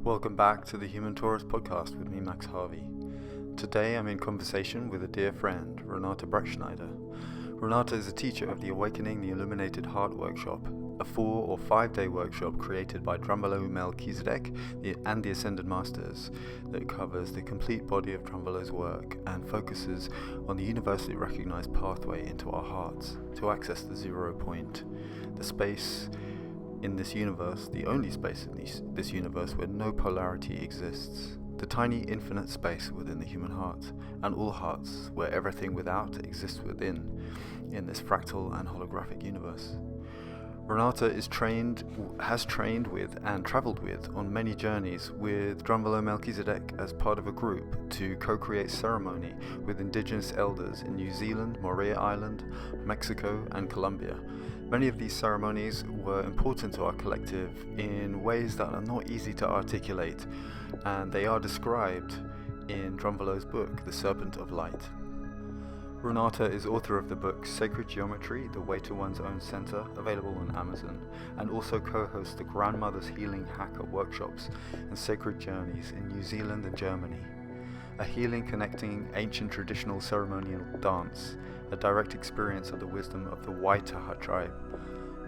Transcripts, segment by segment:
Welcome back to the Human Tourist podcast with me, Max Harvey. Today I'm in conversation with a dear friend, Renate Brettschneider. Renate is a teacher of the Awakening the Illuminated Heart workshop, a 4 or 5 day workshop created by Drunvalo Melchizedek and the Ascended Masters that covers the complete body of Drunvalo's work and focuses on the universally recognized pathway into our hearts to access the 0 point, the space in this universe, the only space in this universe where no polarity exists, the tiny infinite space within the human heart, and all hearts where everything without exists within, in this fractal and holographic universe. Renate has trained with and travelled with on many journeys with Drunvalo Melchizedek as part of a group to co-create ceremony with indigenous elders in New Zealand, Morea Island, Mexico and Colombia. Many of these ceremonies were important to our collective in ways that are not easy to articulate, and they are described in Drunvalo's book, The Serpent of Light. Renate is author of the book Sacred Geometry, The Way to One's Own Center, available on Amazon, and also co-hosts the Grandmother's Healing Hacker workshops and sacred journeys in New Zealand and Germany. A healing connecting ancient traditional ceremonial dance, a direct experience of the wisdom of the Waitaha tribe,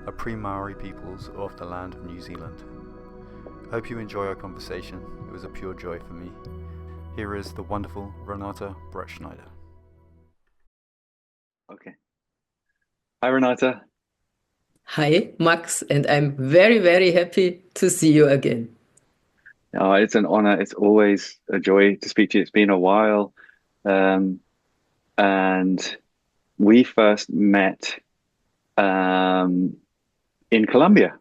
a pre-Maori peoples of the land of New Zealand. Hope you enjoy our conversation. It was a pure joy for me. Here is the wonderful Renate Brettschneider. Okay. Hi, Renate. Hi, Max, and I'm very, very happy to see you again. Oh, it's an honor. It's always a joy to speak to you. It's been a while. And we first met in Colombia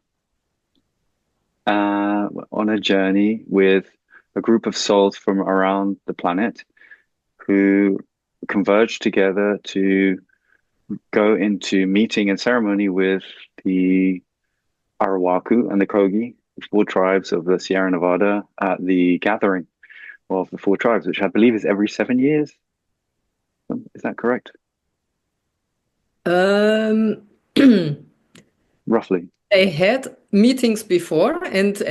on a journey with a group of souls from around the planet who converged together to go into meeting and ceremony with the Arawaku and the Kogi, the 4 tribes of the Sierra Nevada, at the gathering of the 4 tribes, which I believe is every 7 years. Is that correct? Roughly. I had meetings before, and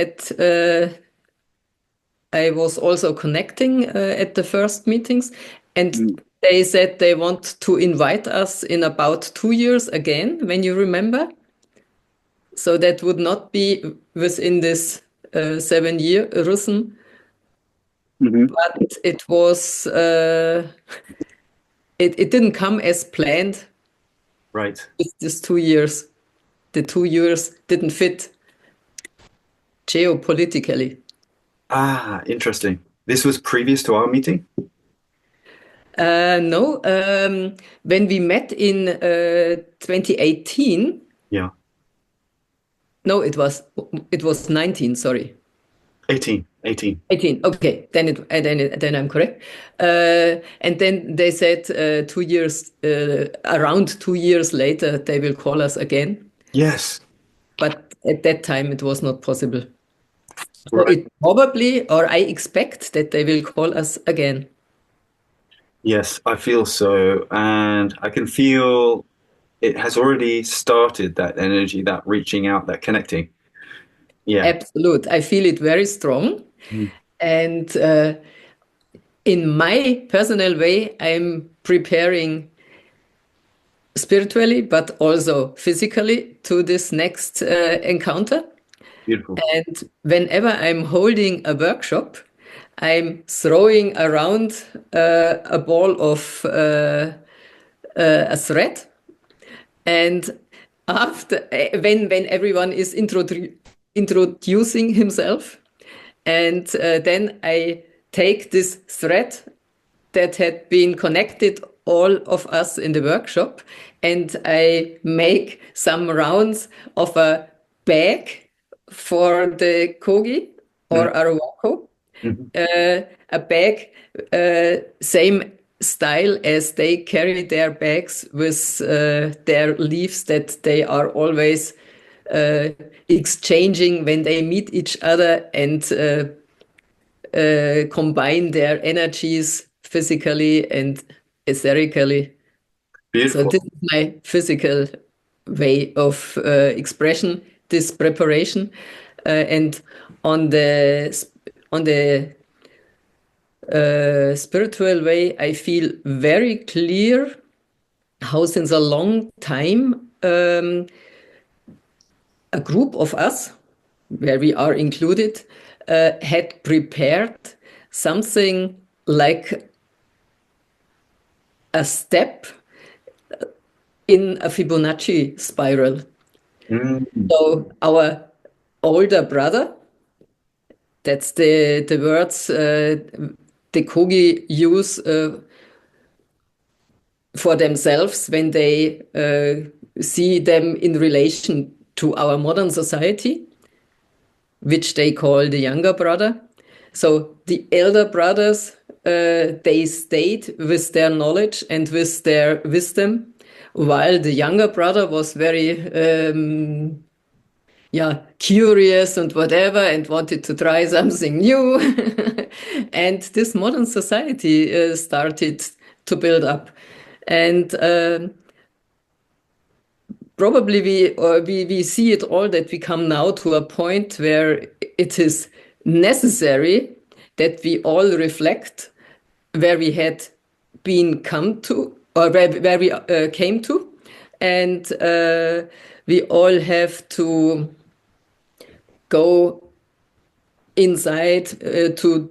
I was also connecting at the first meetings, and they said they want to invite us in about 2 years again, when you remember. So that would not be within this 7-year rhythm, but it was it didn't come as planned. Right. With these 2 years, the 2 years didn't fit geopolitically. Ah, interesting. This was previous to our meeting? No, when we met in 2018. Yeah. No, it was 19. Sorry. 18. 18. Okay, then I'm correct. And then they said 2 years, around 2 years later, they will call us again. Yes. But at that time, it was not possible. So Right. it probably, or I expect that they will call us again. Yes, I feel so. And I can feel it has already started, that energy, that reaching out, that connecting. Yeah. Absolute. I feel it very strong. And in my personal way, I'm preparing spiritually, but also physically to this next encounter. Beautiful. And whenever I'm holding a workshop, I'm throwing around a ball of a thread. And after, when everyone is introducing himself, and then I take this thread that had been connected all of us in the workshop, and I make some rounds of a bag for the Kogi or Arawako, a bag same style as they carry their bags with their leaves that they are always exchanging when they meet each other and combine their energies physically and etherically. Beautiful. So this is my physical way of expression, this preparation. And on the on the spiritual way, I feel very clear how since a long time a group of us, where we are included, had prepared something like a step in a Fibonacci spiral. So our older brother, that's the words the Kogi use for themselves when they see them in relation to our modern society, which they call the younger brother. So the elder brothers, they stayed with their knowledge and with their wisdom, while the younger brother was very curious and whatever, and wanted to try something new. And this modern society started to build up. And probably we see it all, that we come now to a point where it is necessary that we all reflect where we had been come to, or where we came to, and we all have to go inside to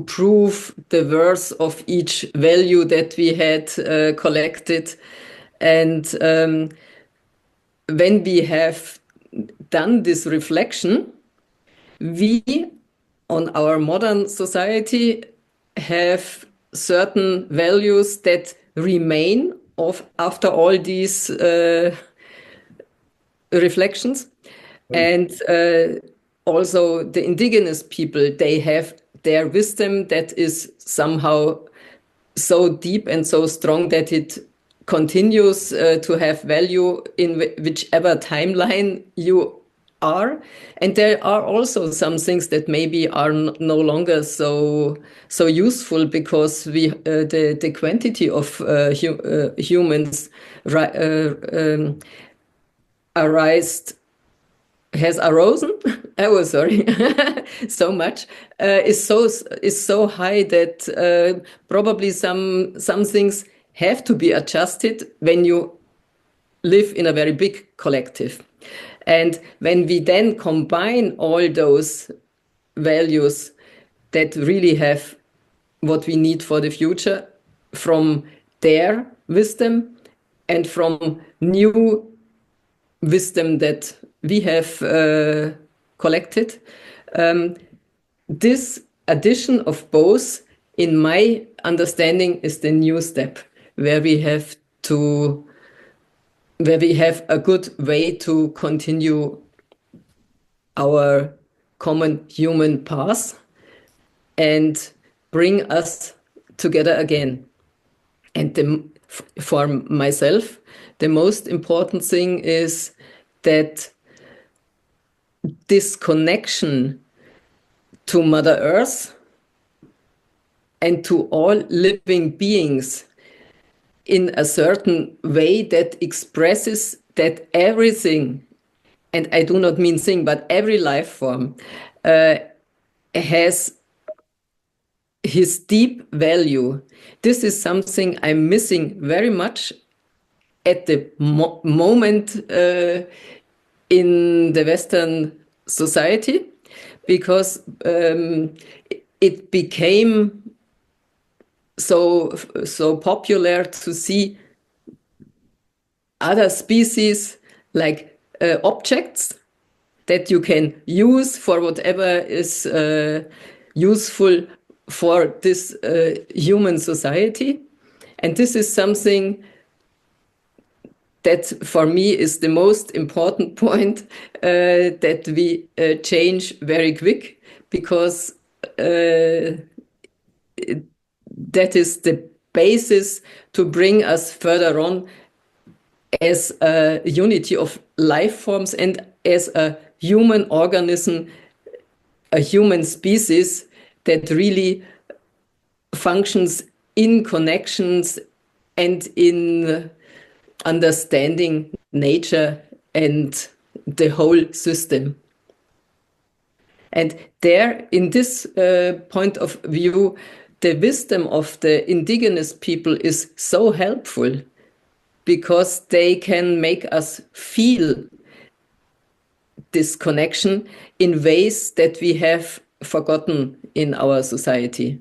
prove the worth of each value that we had collected. And when we have done this reflection, we, on our modern society, have certain values that remain after all these reflections. And also the indigenous people, they have their wisdom that is somehow so deep and so strong that it continues to have value in whichever timeline you are. And there are also some things that maybe are no longer so useful, because the quantity of humans has arisen. Oh, sorry, so much is so high that probably some things have to be adjusted when you live in a very big collective. And when we then combine all those values that really have what we need for the future from their wisdom and from new wisdom that we have collected, this addition of both, in my understanding, is the new step, where we have a good way to continue our common human path and bring us together again. And for myself, the most important thing is that this connection to Mother Earth and to all living beings in a certain way that expresses that everything, and I do not mean thing, but every life form has his deep value. This is something I'm missing very much at the moment in the Western society, because it became so popular to see other species like objects that you can use for whatever is useful for this human society. And this is something that for me is the most important point, that we change very quick, because that is the basis to bring us further on as a unity of life forms and as a human organism, a human species that really functions in connections and in understanding nature and the whole system. And there, in this point of view, the wisdom of the indigenous people is so helpful because they can make us feel this connection in ways that we have forgotten in our society.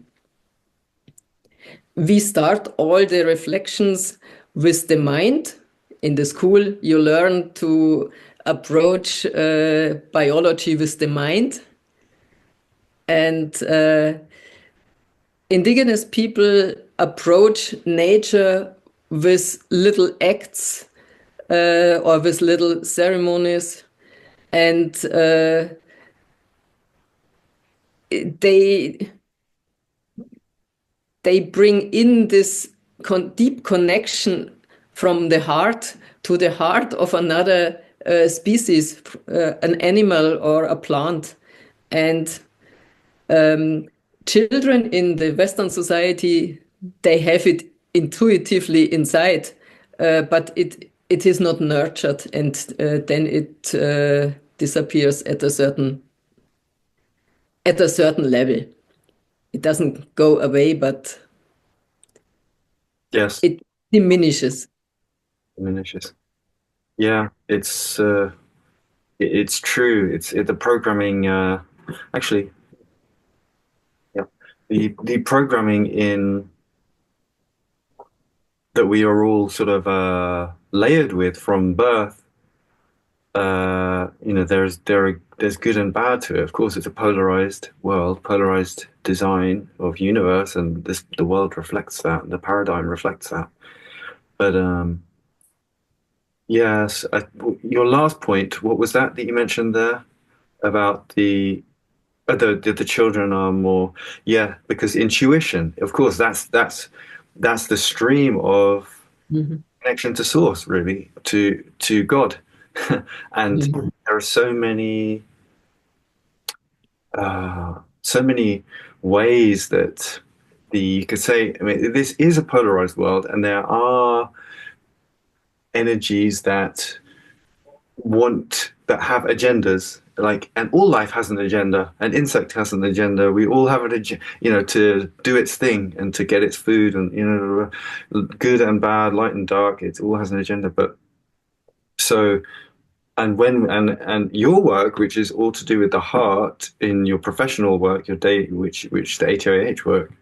We start all the reflections with the mind. In the school, you learn to approach biology with the mind. And indigenous people approach nature with little acts or with little ceremonies. And they bring in this deep connection from the heart to the heart of another species, an animal or a plant. And children in the Western society, they have it intuitively inside, but it is not nurtured, and then it disappears at a certain level. It doesn't go away, but Yes. it diminishes. Yeah, it's true. It's the programming. Actually, yeah, the programming in that we are all sort of layered with from birth. There's good and bad to it. Of course, it's a polarized world, polarized design of universe, and the world reflects that. The paradigm reflects that. But yes, your last point, what was that you mentioned there about the children are more, yeah, because intuition, of course, that's the stream of connection to source, really, to God. And there are so many ways that you could say, I mean, this is a polarized world, and there are energies that have agendas, and all life has an agenda. An insect has an agenda. We all have an agenda, to do its thing and to get its food, and good and bad, light and dark. It all has an agenda. But so, and your work, which is all to do with the heart in your professional work, your day, which the HOH work,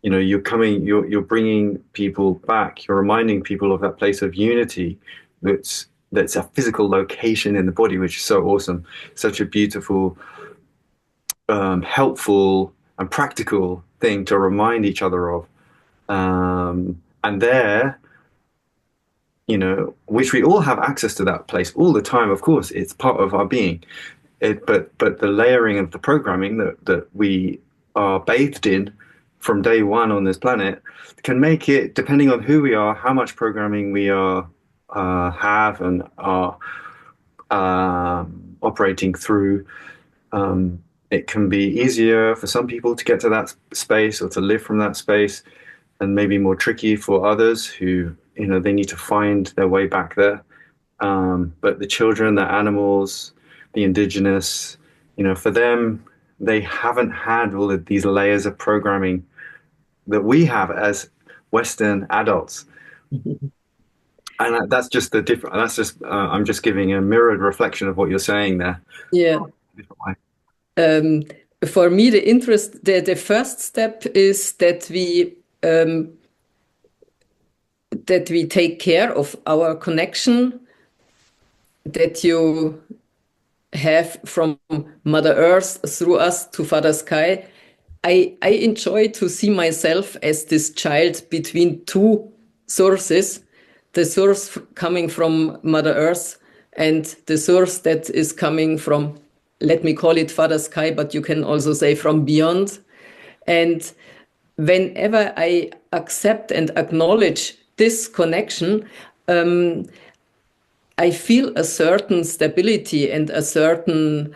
you're bringing people back. You're reminding people of that place of unity that's a physical location in the body, which is so awesome. Such a beautiful, helpful, and practical thing to remind each other of. And there, which we all have access to that place all the time. Of course, it's part of our being. But the layering of the programming that we are bathed in from day one on this planet can make it, depending on who we are, how much programming we have and are operating through. It can be easier for some people to get to that space or to live from that space, and maybe more tricky for others who, they need to find their way back there. But the children, the animals, the indigenous, for them, they haven't had all of these layers of programming that we have as Western adults. And that's just I'm just giving a mirrored reflection of what you're saying there. Yeah. For me, the first step is that we take care of our connection that you have from Mother Earth through us to Father Sky. I enjoy to see myself as this child between two sources, the source coming from Mother Earth and the source that is coming from, let me call it Father Sky, but you can also say from beyond. And whenever I accept and acknowledge this connection, I feel a certain stability and a certain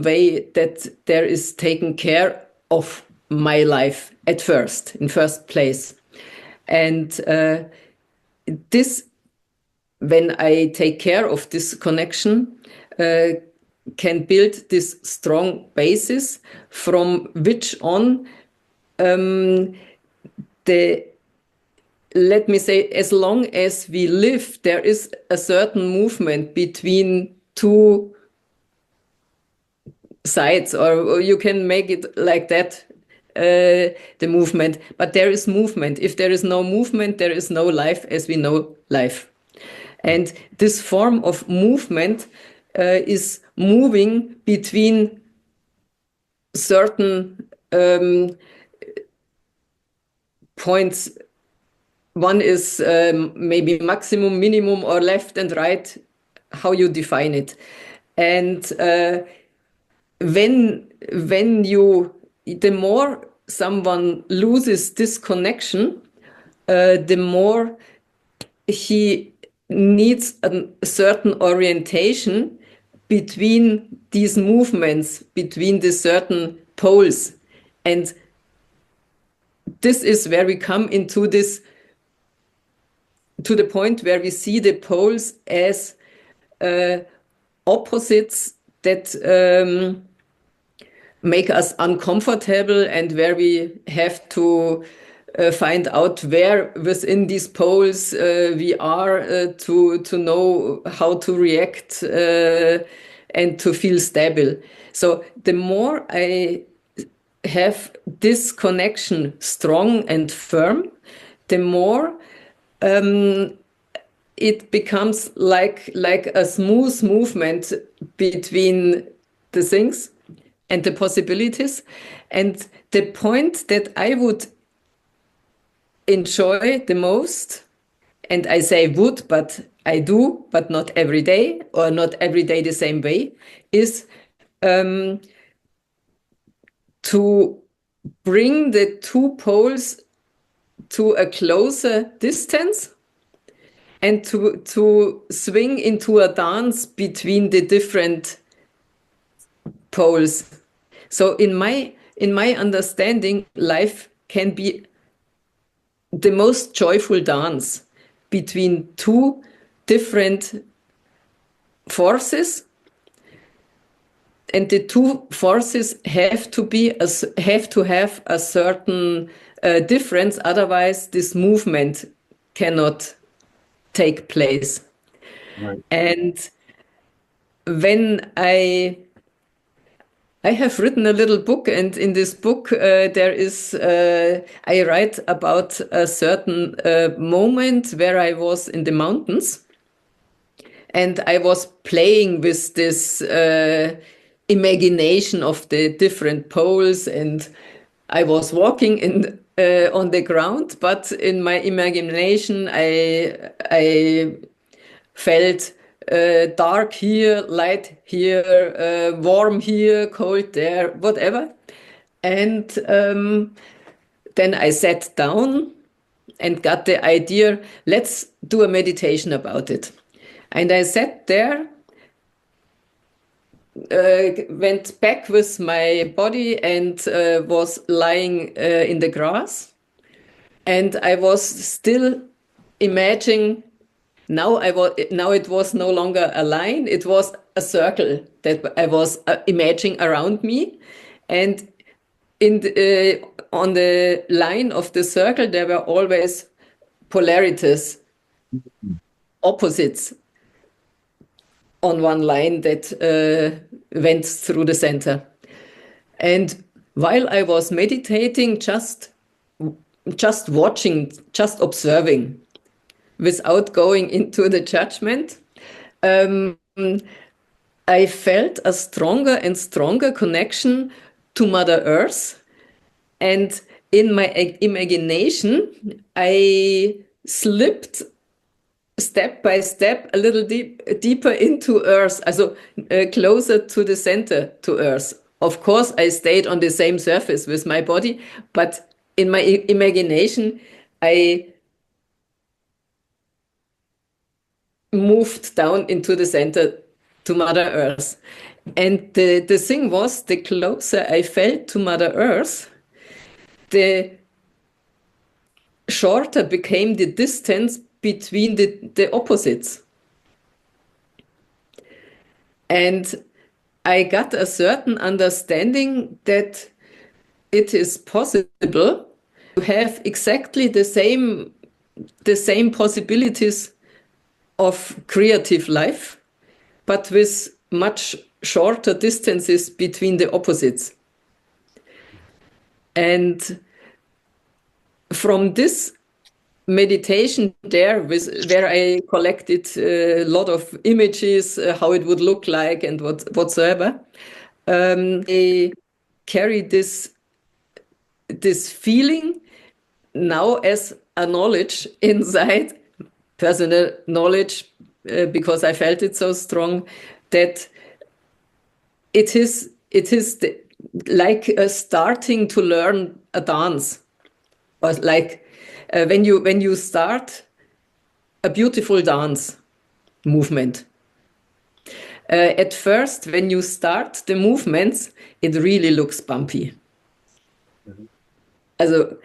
way that there is taken care of my life in first place. And this, when I take care of this connection, can build this strong basis from which on let me say, as long as we live, there is a certain movement between two sides, or you can make it like that, the movement. But there is movement. If there is no movement, there is no life as we know life. And this form of movement is moving between certain points. One is maybe maximum, minimum, or left and right, how you define it. And the more someone loses this connection, the more he needs a certain orientation between these movements, between the certain poles. And this is where we come into this, to the point where we see the poles as opposites that make us uncomfortable, and where we have to find out where within these poles we are to know how to react and to feel stable. So the more I have this connection strong and firm, the more it becomes like a smooth movement between the things and the possibilities. And the point that I would enjoy the most, and I say would, but I do, but not every day, or not every day the same way, is to bring the two poles to a closer distance, and to swing into a dance between the different poles. So in my understanding, life can be the most joyful dance between two different forces, and the two forces have to have a certain difference. Otherwise, this movement cannot take place. Right. And when I have written a little book, and in this book there is I write about a certain moment where I was in the mountains, and I was playing with this imagination of the different poles, and I was walking on the ground, but in my imagination I felt dark here, light here, warm here, cold there, whatever. And then I sat down and got the idea, let's do a meditation about it. And I sat there, went back with my body, and was lying in the grass. And I was still imagining. Now it was no longer a line; it was a circle that I was imagining around me, and on the line of the circle there were always polarities, opposites, on one line that went through the center. And while I was meditating, just watching, just observing, without going into the judgment, I felt a stronger and stronger connection to Mother Earth. And in my imagination, I slipped step by step a little deeper into Earth, also closer to the center, to Earth. Of course, I stayed on the same surface with my body, but in my imagination, I moved down into the center to Mother Earth. And the thing was, the closer I felt to Mother Earth, the shorter became the distance between the opposites. And I got a certain understanding that it is possible to have exactly the same possibilities of creative life, but with much shorter distances between the opposites. And from this meditation there, where I collected a lot of images, how it would look like and whatsoever, I carry this feeling now as a knowledge inside, personal knowledge, because I felt it so strong, that it is like starting to learn a dance, or like when you start a beautiful dance movement. At first, when you start the movements, it really looks bumpy. Also,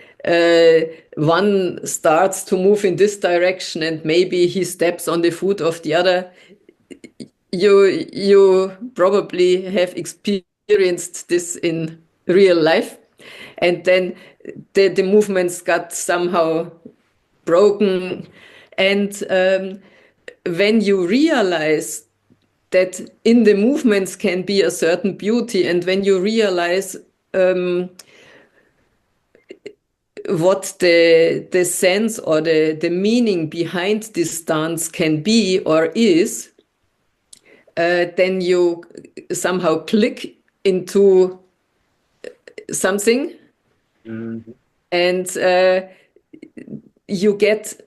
one starts to move in this direction and maybe he steps on the foot of the other. You probably have experienced this in real life. And then the movements got somehow broken. And when you realize that in the movements can be a certain beauty, and when you realize what the sense or the meaning behind this dance can be or is, then you somehow click into something. Mm-hmm. And you get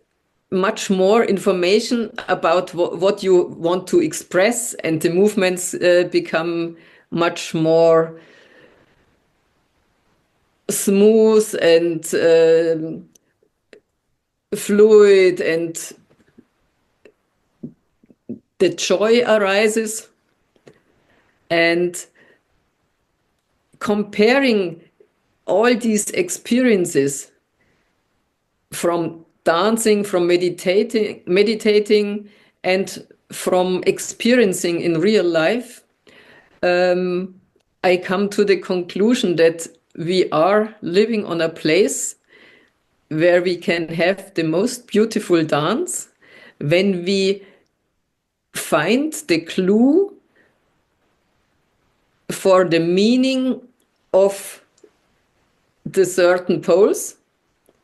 much more information about what you want to express, and the movements become much more smooth and fluid, and the joy arises. And comparing all these experiences from dancing, from meditating, and from experiencing in real life, I come to the conclusion that we are living on a place where we can have the most beautiful dance when we find the clue for the meaning of the certain poles,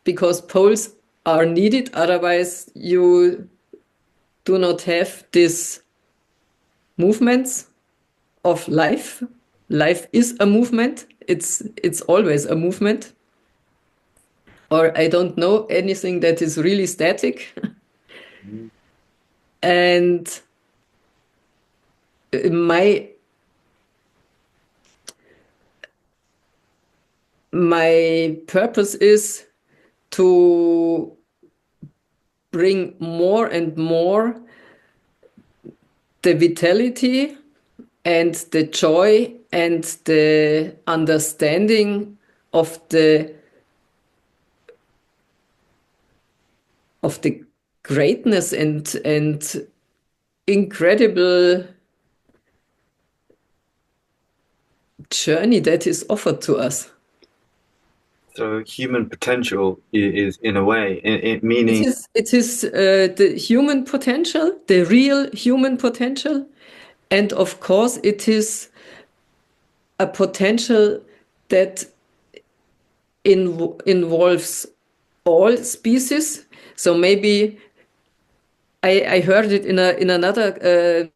because poles are needed, otherwise you do not have these movements of life. Life is a movement. It's always a movement. Or I don't know anything that is really static. And my purpose is to bring more and more the vitality and the joy and the understanding of the greatness and incredible journey that is offered to us. So human potential is in a way, meaning it is the human potential, the real human potential, and of course it is a potential that involves all species. So maybe I heard it in another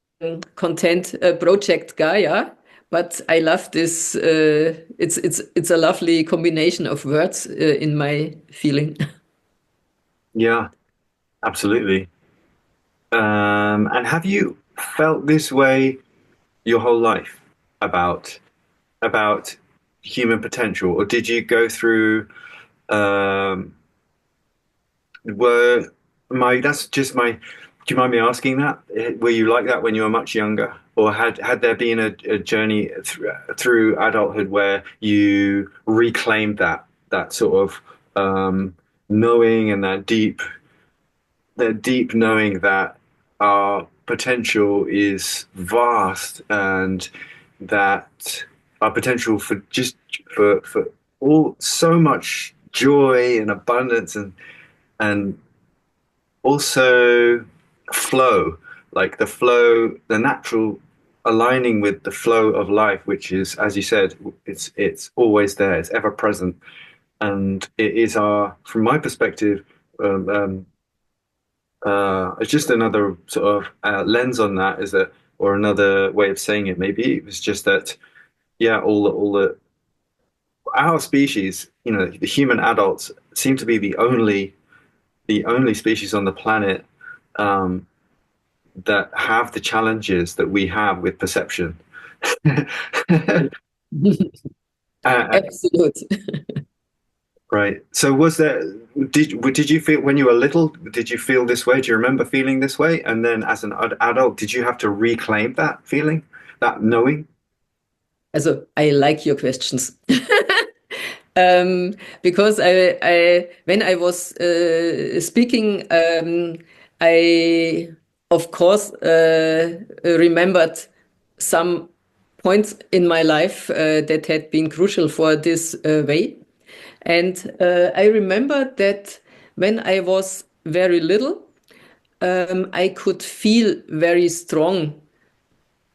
content project, Gaia. But I love this. It's a lovely combination of words in my feeling. Yeah, absolutely. And have you felt this way your whole life about human potential, or did you go through? That's just my. Do you mind me asking that? Were you like that when you were much younger, or had there been a journey through adulthood where you reclaimed that sort of knowing and that deep knowing that our potential is vast and that are potential for just for all so much joy and abundance and also flow, like the natural aligning with the flow of life, which is, as you said, it's always there, it's ever present, and it is from my perspective, it's just another sort of lens on that, is that, or another way of saying it, maybe it was just that, yeah, all the our species, the human adults seem to be the only species on the planet that have the challenges that we have with perception. Absolute. Right. So did you feel when you were little, did you feel this way? Do you remember feeling this way? And then as an adult, did you have to reclaim that feeling, that knowing? Also, I like your questions. Because when I was speaking, I, of course, remembered some points in my life that had been crucial for this way. And I remember that when I was very little, I could feel very strong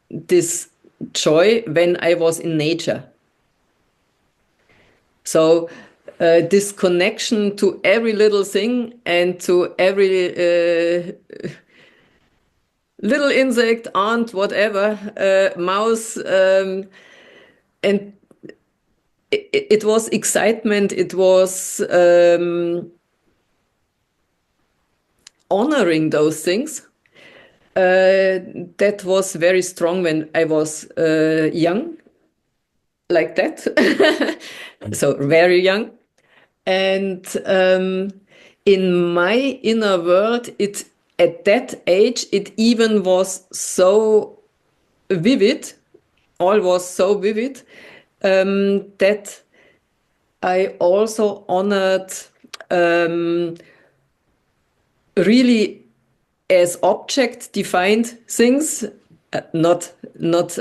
this joy when I was in nature. So this connection to every little thing and to every little insect, ant, whatever, mouse, and it was excitement. It was honoring those things. That was very strong when I was young, like that. So very young. And in my inner world, at that age, it even was so vivid, all was so vivid, that I also honored really as object defined things, not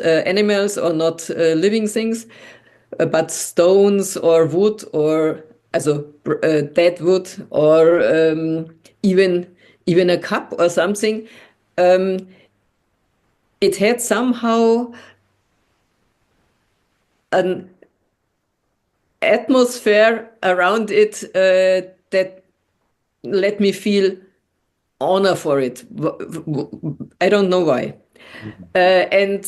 animals or not living things, but stones or wood, or dead wood, or even a cup or something. It had somehow an atmosphere around it that let me feel honor for it. I don't know why. And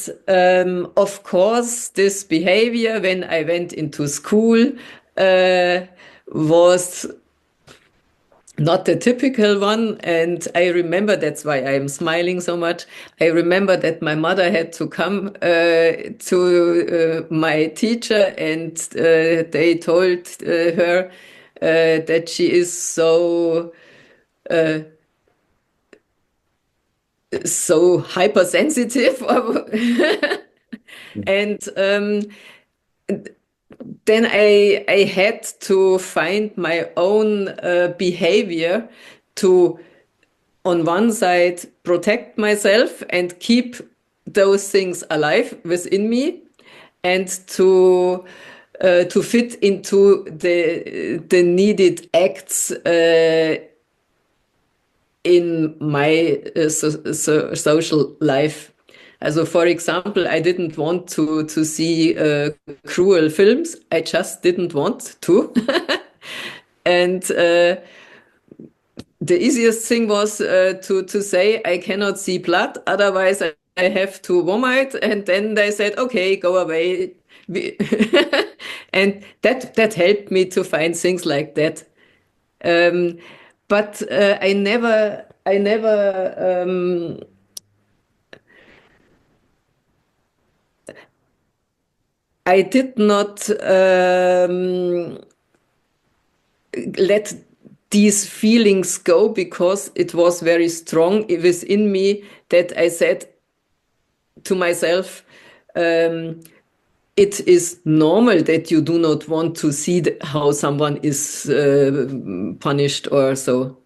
of course, this behavior when I went into school was not the typical one. And I remember, that's why I'm smiling so much. I remember that my mother had to come to my teacher, and they told her that she is so hypersensitive. And then I had to find my own behavior to, on one side, protect myself and keep those things alive within me, and to fit into the needed acts in my social life. Also, for example, I didn't want to see cruel films. I just didn't want to. And the easiest thing was to say, I cannot see blood, otherwise I have to vomit. And then they said, okay, go away. And that helped me to find things like that. But I never I did not let these feelings go, because it was very strong within me that I said to myself, it is normal that you do not want to see how someone is punished or so.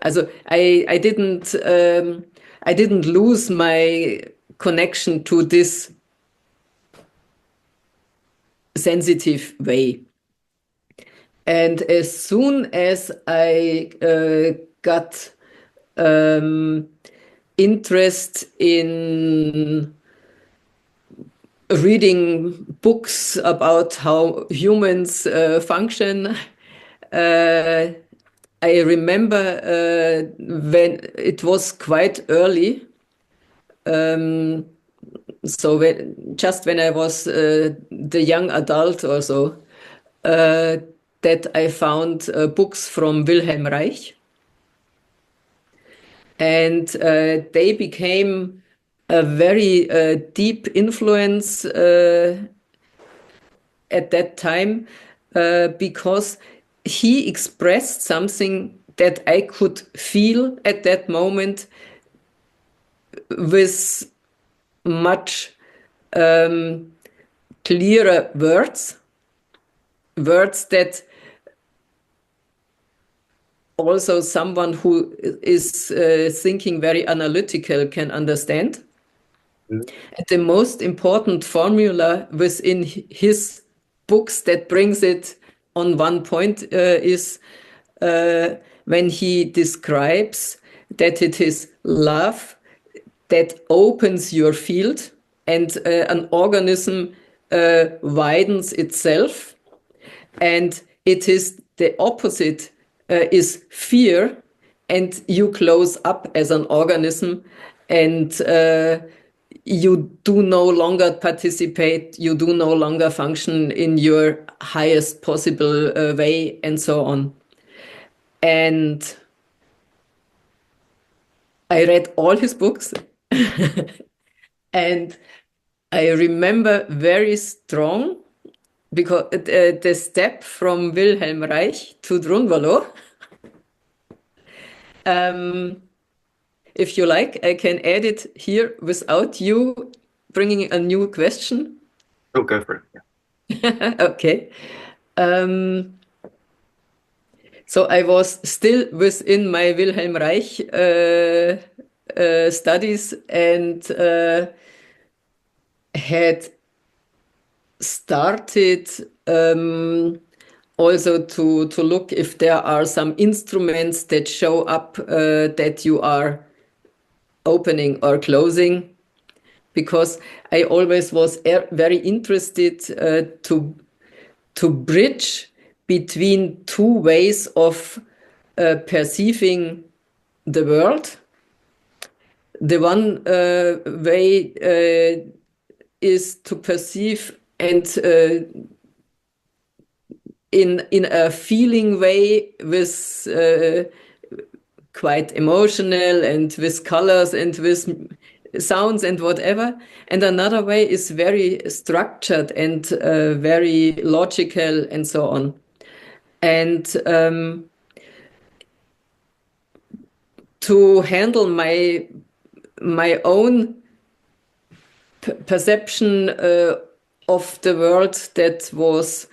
Also, I didn't lose my connection to this sensitive way. And as soon as I got interest in reading books about how humans function, I remember when it was quite early. So just when I was the young adult or so, that I found books from Wilhelm Reich. And they became a very deep influence at that time because he expressed something that I could feel at that moment with much clearer words that also someone who is thinking very analytical can understand. And the most important formula within his books that brings it on one point is when he describes that it is love that opens your field, and an organism widens itself, and it is the opposite is fear, and you close up as an organism, and you do no longer participate, you do no longer function in your highest possible way, and so on. And I read all his books and I remember very strong, because the step from Wilhelm Reich to Drunvalo, if you like, I can add it here without you bringing a new question. Oh, go for it. Yeah. Okay. So I was still within my Wilhelm Reich studies, and had started also to look if there are some instruments that show up that you are opening or closing, because I always was very interested to bridge between two ways of perceiving the world. The one way is to perceive and in a feeling way, with quite emotional and with colors and with sounds and whatever. And another way is very structured and very logical and so on. And to handle my own perception of the world that was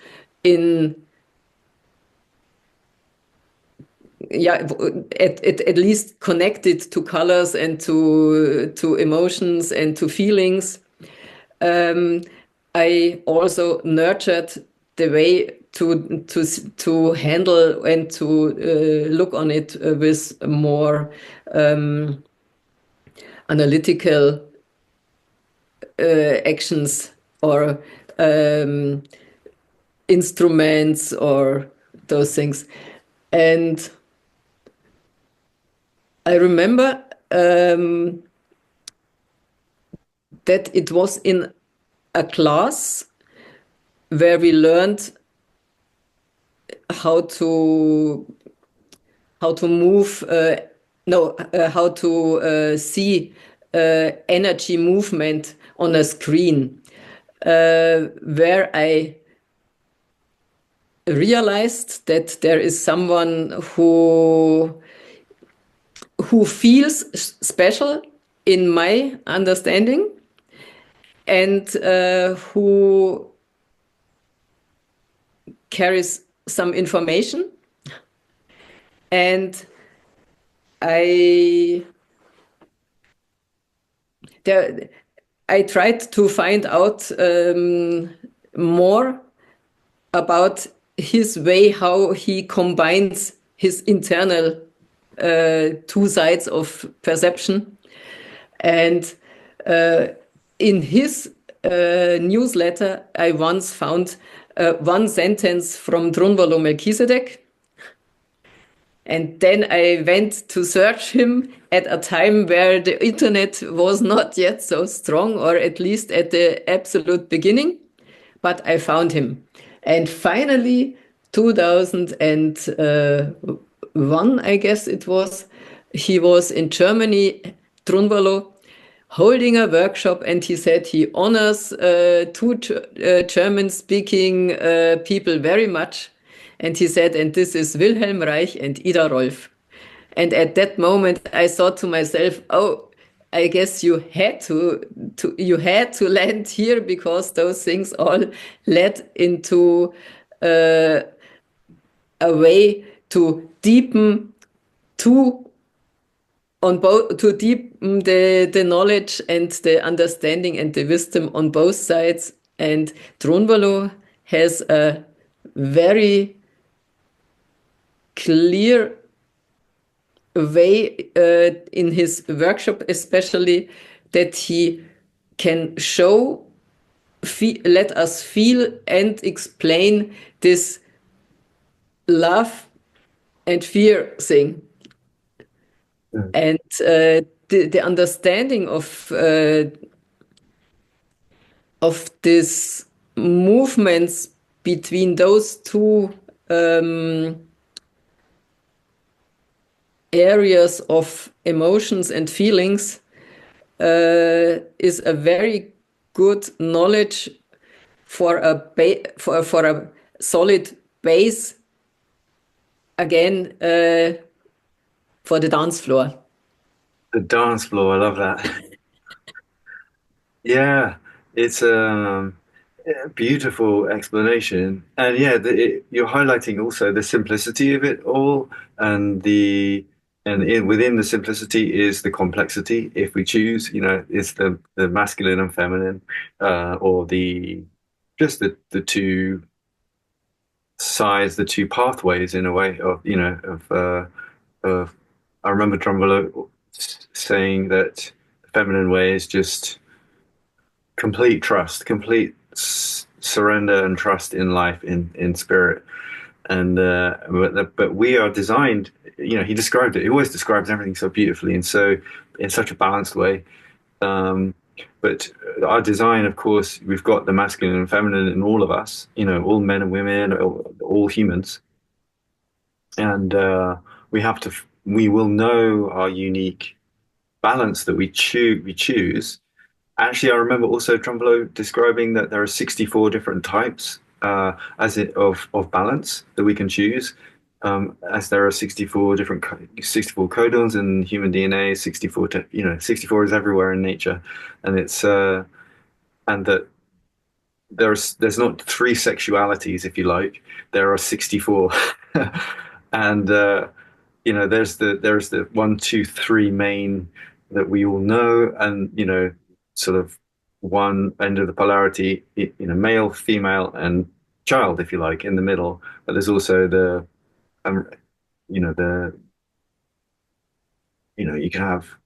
at least connected to colors and to emotions and to feelings, I also nurtured the way to handle and to look on it with more analytical actions or instruments or those things. And I remember that it was in a class where we learned how to move, how to see energy movement on a screen, where I realized that there is someone who feels special in my understanding, and who carries some information. And I tried to find out more about his way, how he combines his internal two sides of perception. And in his newsletter, I once found one sentence from Drunvalo Melchizedek. And then I went to search him at a time where the internet was not yet so strong, or at least at the absolute beginning. But I found him. And finally, 2001, I guess it was, he was in Germany, Drunvalo, holding a workshop, and he said he honors two German-speaking people very much. And he said, and this is Wilhelm Reich and Ida Rolf. And at that moment, I thought to myself, oh, I guess you had to land here, because those things all led into a way to deepen the knowledge and the understanding and the wisdom on both sides. And Drunvalo has a very clear way in his workshop, especially, that he can show, let us feel and explain this love and fear thing. And the understanding of these movements between those two areas of emotions and feelings is a very good knowledge for a solid base, again, for the dance floor. The dance floor, I love that. Yeah, it's a beautiful explanation. And yeah, you're highlighting also the simplicity of it all, and within the simplicity is the complexity. If we choose, it's the masculine and feminine, or just the two sides, the two pathways in a way of I remember Drunvalo saying that the feminine way is just complete trust, complete surrender and trust in life, in spirit. And but we are designed, he described it, he always describes everything so beautifully and so in such a balanced way. But our design, of course, we've got the masculine and feminine in all of us, all men and women, all humans. And we will know our unique balance that we choose. Actually, I remember also Drunvalo describing that there are 64 different types of balance that we can choose, as there are 64 codons in human DNA. 64 is everywhere in nature, and it's and that there's not three sexualities, if you like. There are 64, and there's the 1, 2, 3 main that we all know, and sort of one end of the polarity, male, female, and child, if you like, in the middle. But there's also you can have,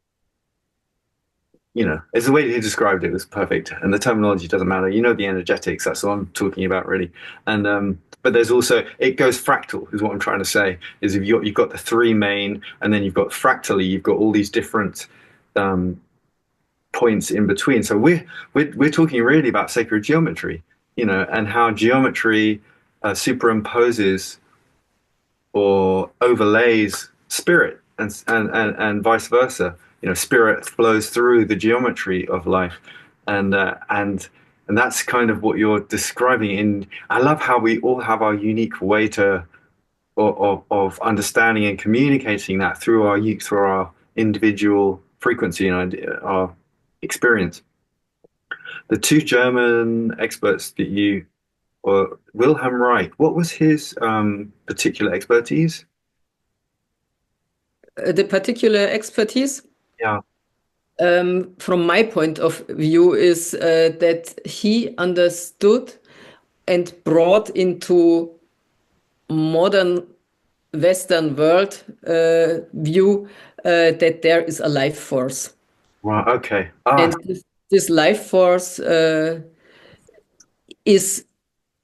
it's the way he described it was perfect, and the terminology doesn't matter. The energetics, that's what I'm talking about, really. And but there's also, it goes fractal, is what I'm trying to say, is if you've got the 3 main, and then you've got fractally, you've got all these different points in between. So we're talking really about sacred geometry, and how geometry superimposes or overlays spirit, and vice versa. Spirit flows through the geometry of life, and that's kind of what you're describing. And I love how we all have our unique way of understanding and communicating that through our individual frequency and our experience. The 2 German experts that Wilhelm Reich, what was his particular expertise? The particular expertise? Yeah. From my point of view, is that he understood and brought into modern Western world view that there is a life force. Wow. Okay. And this life force is,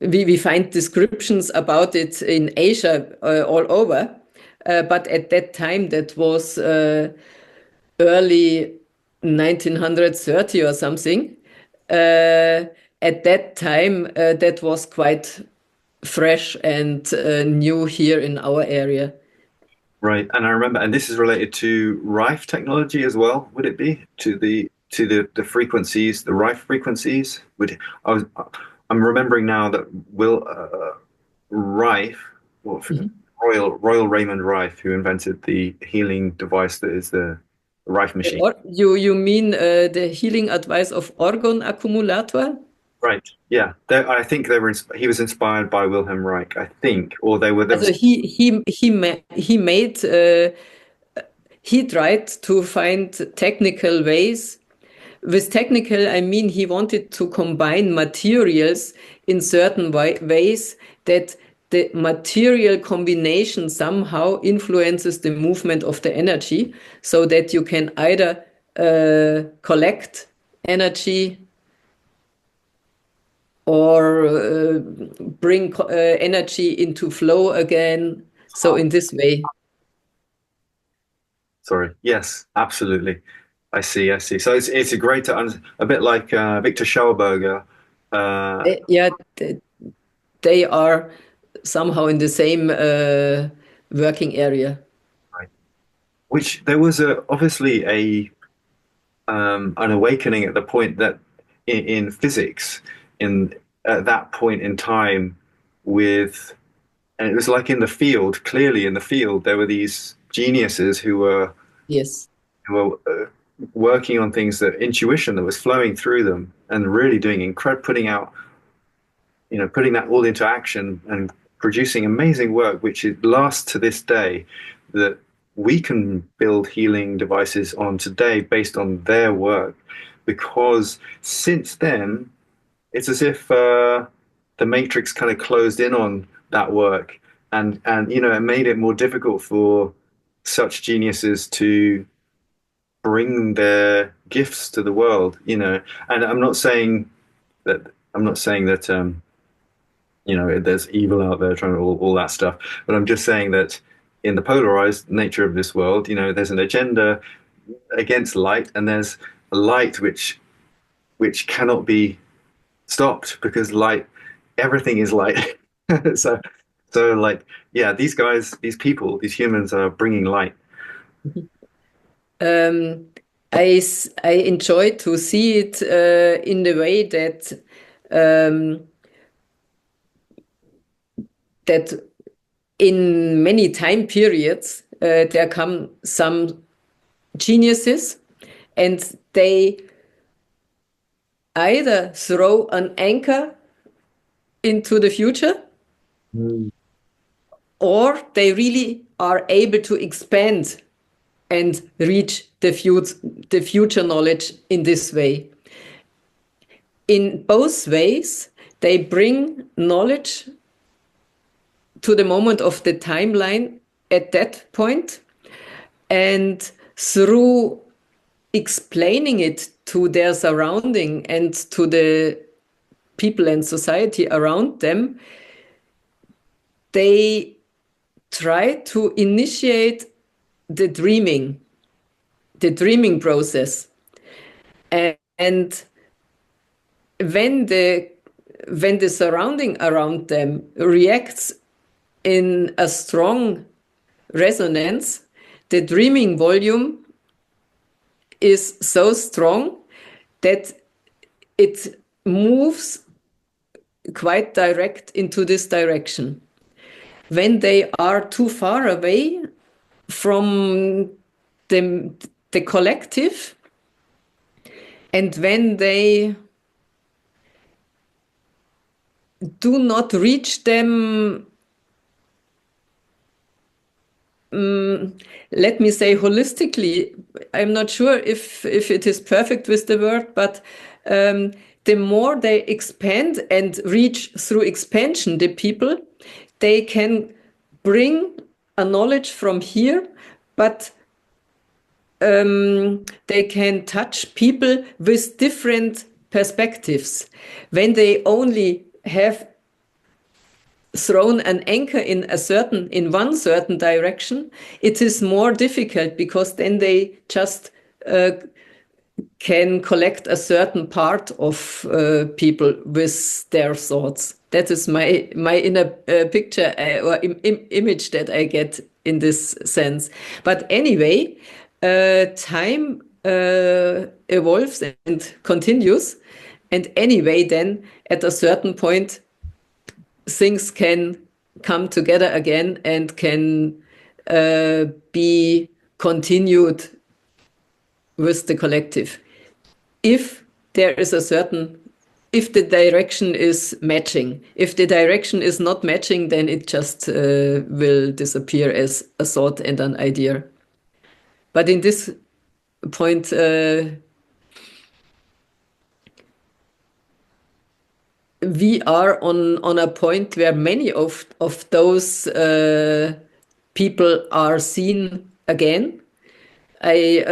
we find descriptions about it in Asia all over. But at that time, that was early 1930 or something. At that time, that was quite fresh and new here in our area. Right, and I remember, and this is related to Rife technology as well. Would it be to the frequencies, the Rife frequencies? I'm remembering now that Rife, well, Royal Raymond Rife, who invented the healing device that is the Rife machine. You mean the healing advice of Orgon Accumulator? Right. Yeah. I think he was inspired by Wilhelm Reich, I think, or they were. Also he tried to find technical ways. With technical, I mean he wanted to combine materials in certain ways that the material combination somehow influences the movement of the energy, so that you can either collect energy or bring energy into flow again. So in this way. Sorry. Yes, absolutely. I see. So it's a great a bit like Victor Schauberger. Yeah, they are somehow in the same working area. Right. Which there was obviously an awakening at the point that in physics at that point in time and it was like in the field, clearly in the field, there were these geniuses who were Yes. Working on things, that intuition that was flowing through them and really doing putting that all into action and producing amazing work, which lasts to this day, that we can build healing devices on today based on their work. Because since then, it's as if the matrix kind of closed in on that work, and it made it more difficult for such geniuses to bring their gifts to the world. And I'm not saying that there's evil out there trying to all that stuff, but I'm just saying that in the polarized nature of this world, there's an agenda against light, and there's a light which cannot be stopped, because everything is light. so like, yeah, these guys, these people, these humans are bringing light. I enjoy to see it in the way that that in many time periods there come some geniuses, and they either throw an anchor into the future, or they really are able to expand and reach the future knowledge in this way. In both ways, they bring knowledge to the moment of the timeline at that point, and through explaining it to their surrounding and to the people and society around them, they try to initiate the dreaming process. And when the surrounding around them reacts in a strong resonance, the dreaming volume is so strong that it moves quite direct into this direction. When they are too far away from the collective, and when they do not reach them, let me say holistically, I'm not sure if it is perfect with the word, but the more they expand and reach through expansion, the people, they can bring a knowledge from here, but they can touch people with different perspectives. When they only have thrown an anchor in one certain direction, it is more difficult, because then they just can collect a certain part of people with their thoughts. That is my inner picture or image that I get in this sense. But anyway, time evolves and continues, and anyway, then at a certain point, things can come together again and can be continued with the collective. If there is if the direction is matching. If the direction is not matching, then it just will disappear as a thought and an idea. But in this point, we are on a point where many of those people are seen again. I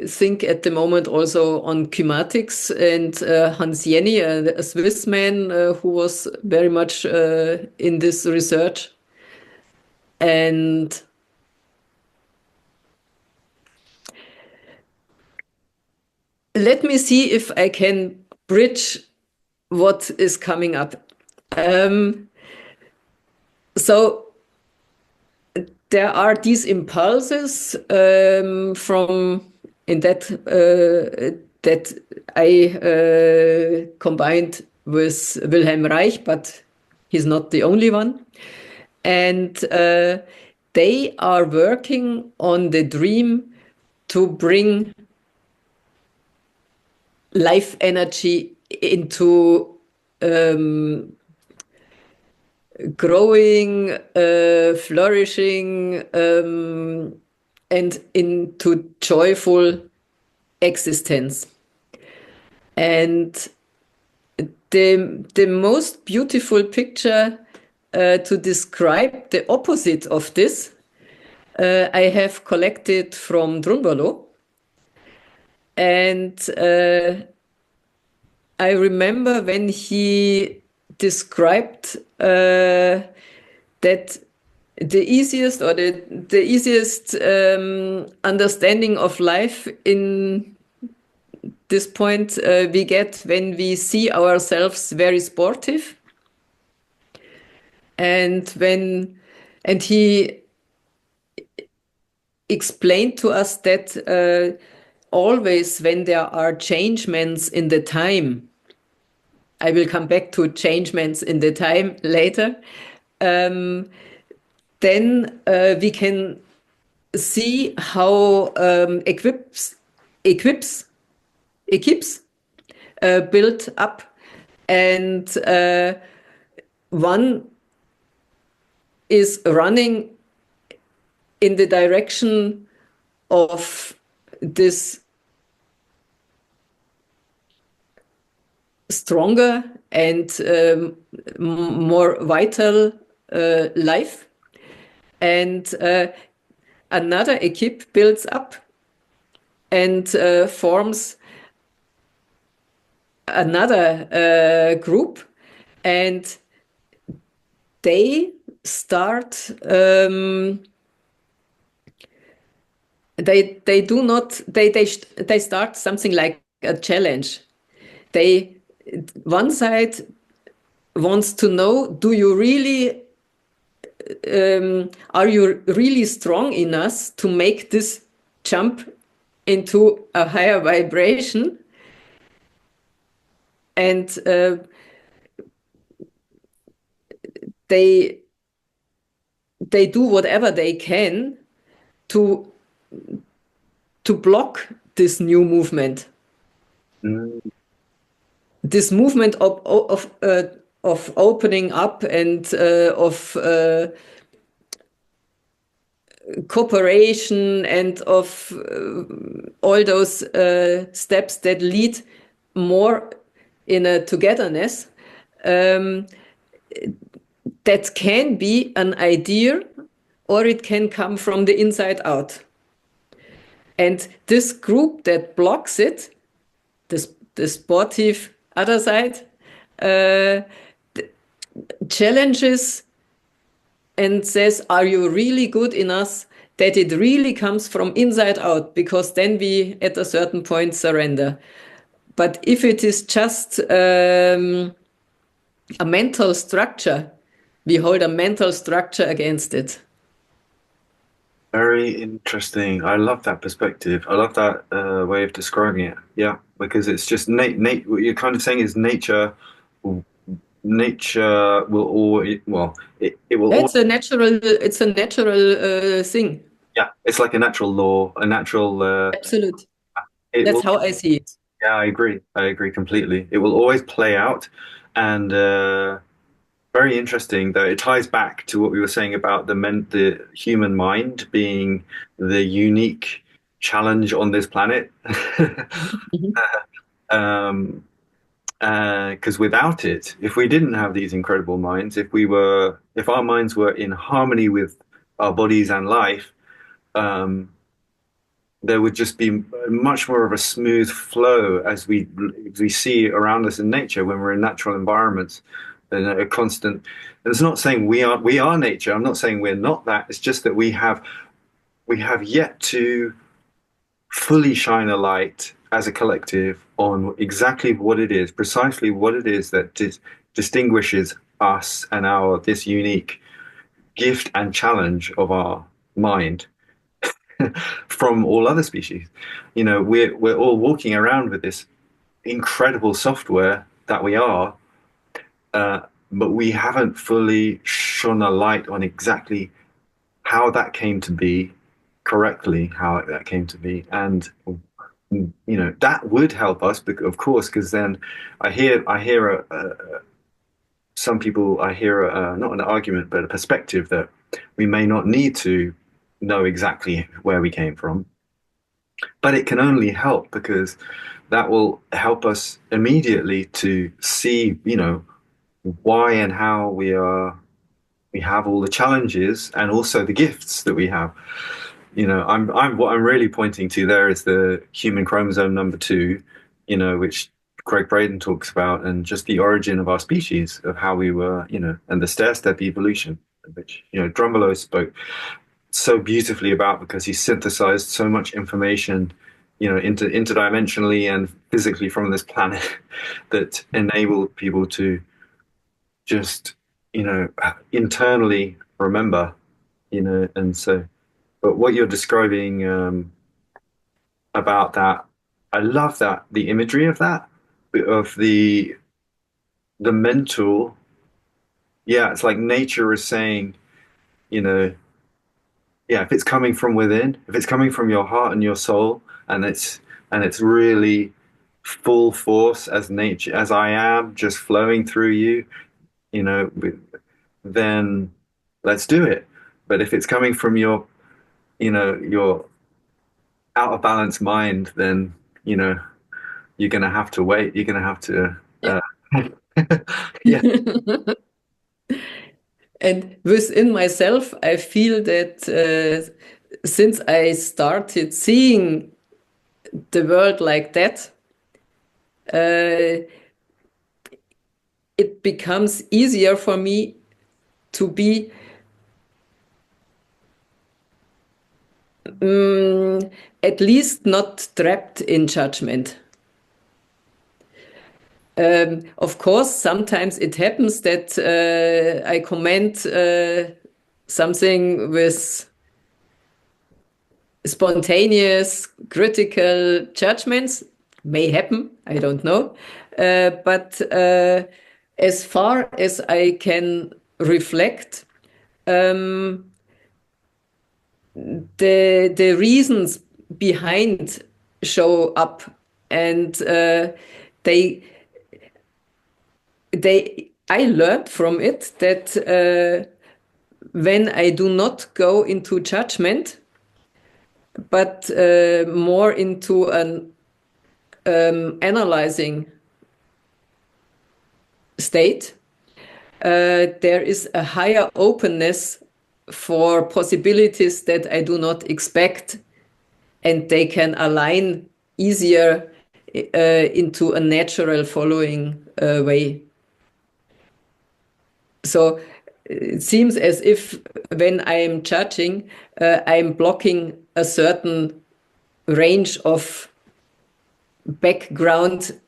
think at the moment also on kymatics, and Hans Jenny, a Swiss man who was very much in this research. And let me see if I can bridge what is coming up. So there are these impulses from that I combined with Wilhelm Reich, but he's not the only one. And they are working on the dream to bring life energy into growing, flourishing, and into joyful existence. And the most beautiful picture to describe the opposite of this, I have collected from Drunvalo. And I remember when he described that the easiest understanding of life in this point we get when we see ourselves very sportive, and he explained to us that always when there are changements in the time, I will come back to changements in the time later, then we can see how equips built up, and one is running in the direction of this stronger and more vital life, and another equipe builds up and forms another group, and they start they start something like a challenge. One side wants to know, do you really are you really strong enough to make this jump into a higher vibration? And they do whatever they can to block this new movement. This movement of opening up and of cooperation and of all those steps that lead more in a togetherness, that can be an idea, or it can come from the inside out. And this group that blocks it, the sportive other side, challenges and says, are you really good enough that it really comes from inside out? Because then we, at a certain point, surrender. But if it is just a mental structure, we hold a mental structure against it. Very interesting. I love that perspective. I love that way of describing it. Yeah, because it's just what you're kind of saying is nature will always, well, it will It's it's a natural thing. yeah, it's like a natural law, a natural Absolute. it That's will, how I see it. yeah, I agree completely. It will always play out, and very interesting though. It ties back to what we were saying about the human mind being the unique challenge on this planet. Mhm. um because without it, if we didn't have these incredible minds, if our minds were in harmony with our bodies and life, um, there would just be much more of a smooth flow as we see around us in nature when we're in natural environments, and a constant. And it's not saying we are nature. I'm not saying we're not that. It's just that we have yet to fully shine a light as a collective on exactly what it is, precisely what it is that distinguishes us and our this unique gift and challenge of our mind from all other species. You know, we're all walking around with this incredible software that we are, but we haven't fully shone a light on exactly how that came to be, correctly how that came to be, and you know that would help us, of course, because then I hear some people, I hear not an argument but a perspective that we may not need to know exactly where we came from, but it can only help because that will help us immediately to see, you know, why and how we have all the challenges and also the gifts that we have. You know, I'm what I'm really pointing to there is the human chromosome number 2, you know, which Craig Braden talks about, and just the origin of our species, of how we were, you know, and the stair-step evolution, which, you know, Drunvalo spoke so beautifully about because he synthesized so much information, you know, interdimensionally and physically from this planet that enabled people to just, you know, internally remember, you know. And so, but what you're describing about that, I love that, the imagery of that, of the mental, yeah, it's like nature is saying, you know, yeah, if it's coming from within, if it's coming from your heart and your soul, and it's really full force as nature, as I am, just flowing through you, you know, then let's do it. But if it's coming from your, you know, your out of balance mind, then, you know, you're gonna have to wait. You're gonna have to, Yeah. yeah, And within myself, I feel that since I started seeing the world like that, it becomes easier for me to be at least not trapped in judgment. Of course, sometimes it happens that I comment something with spontaneous, critical judgments. May happen, I don't know. But as far as I can reflect, the reasons behind show up, and they I learned from it that when I do not go into judgment, but more into an analyzing state, there is a higher openness for possibilities that I do not expect, and they can align easier into a natural following way. So it seems as if when I am judging, I'm blocking a certain range of background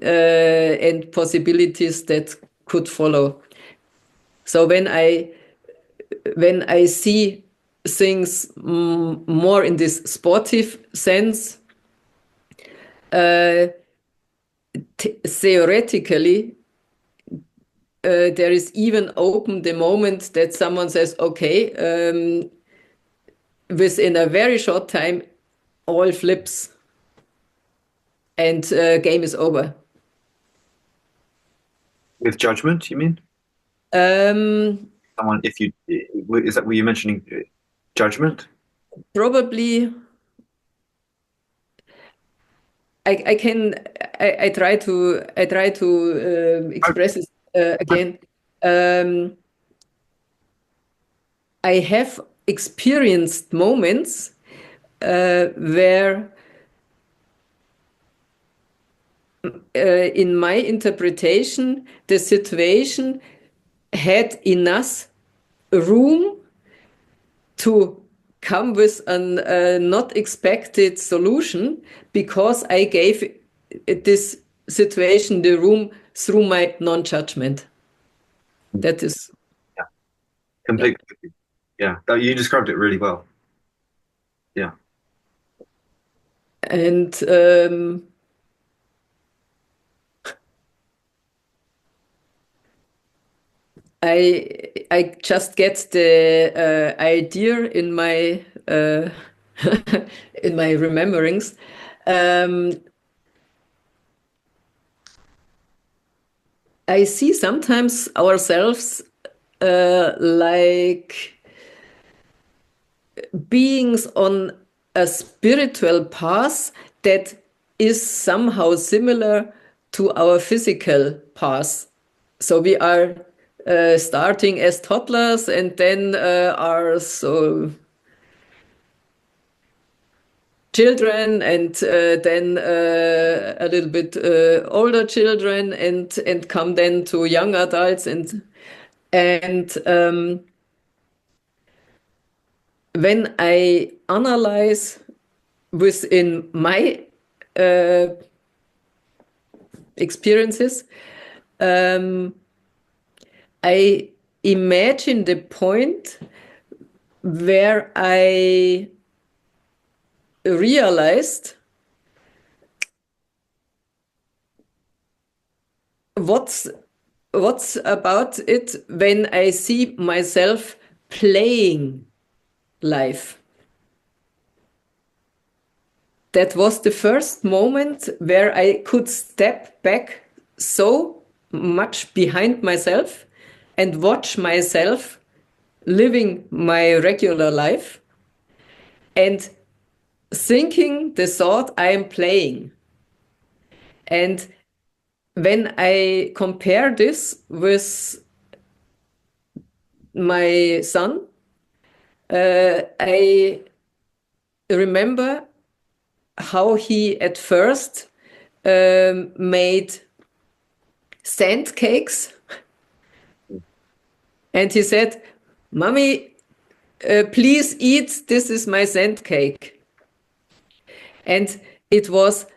and possibilities that could follow. So when I see things more in this sportive sense, theoretically, there is even open the moment that someone says, okay, within a very short time, all flips and game is over. With judgment, you mean? Someone, is that what you're mentioning? Judgment? Probably. I try to express it again. I have experienced moments where in my interpretation, the situation had enough room to come with a not expected solution because I gave this situation the room through my non-judgment. That is... Yeah, completely. Yeah, you described it really well. Yeah. And I just get the idea in my in my rememberings. I see sometimes ourselves like beings on a spiritual path that is somehow similar to our physical path. So we are starting as toddlers and then are so children and then a little bit older children and come then to young adults and when I analyze within my experiences, I imagine the point where I realized what's about it when I see myself playing life. That was the first moment where I could step back so much behind myself and watch myself living my regular life and thinking the thought I am playing. And when I compare this with my son, I remember how he at first made sand cakes. And he said, "Mommy, please eat, this is my sand cake." And it was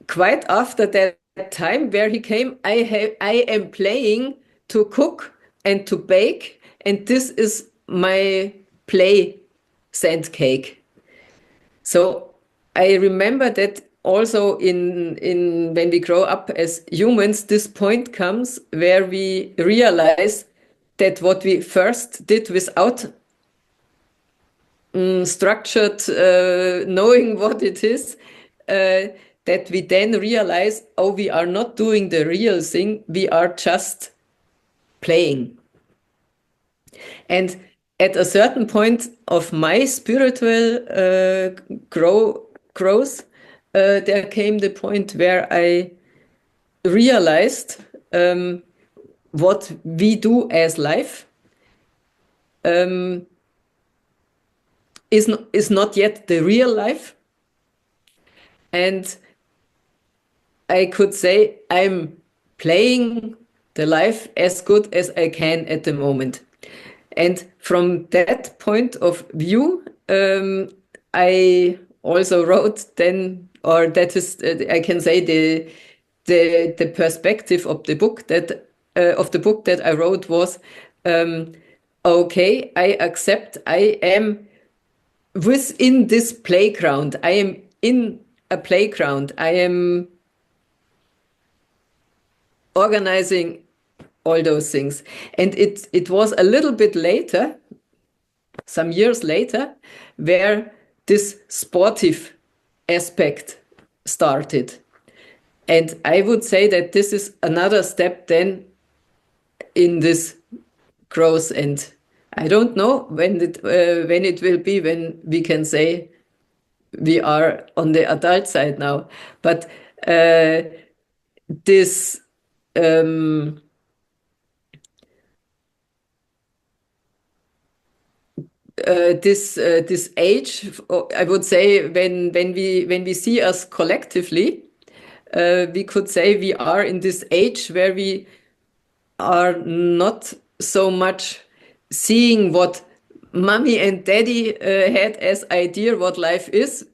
quite after that time where he came, I am playing to cook and to bake, and this is my play sand cake. So I remember that also in when we grow up as humans, this point comes where we realize that what we first did without structured knowing what it is, that we then realize, oh, we are not doing the real thing, we are just playing. And at a certain point of my spiritual growth, there came the point where I realized what we do as life is not yet the real life. And I could say I'm playing the life as good as I can at the moment. And from that point of view, I also wrote then, or that is, I can say the perspective of the book that I wrote was, okay, I accept I am within this playground. I am in a playground. I am organizing all those things. And it was a little bit later, some years later, where this sportive aspect started. And I would say that this is another step then in this growth. And I don't know when it will be, when we can say we are on the adult side now. But this this age, I would say, when we see us collectively, we could say we are in this age where we are not so much seeing what mommy and daddy had as idea what life is.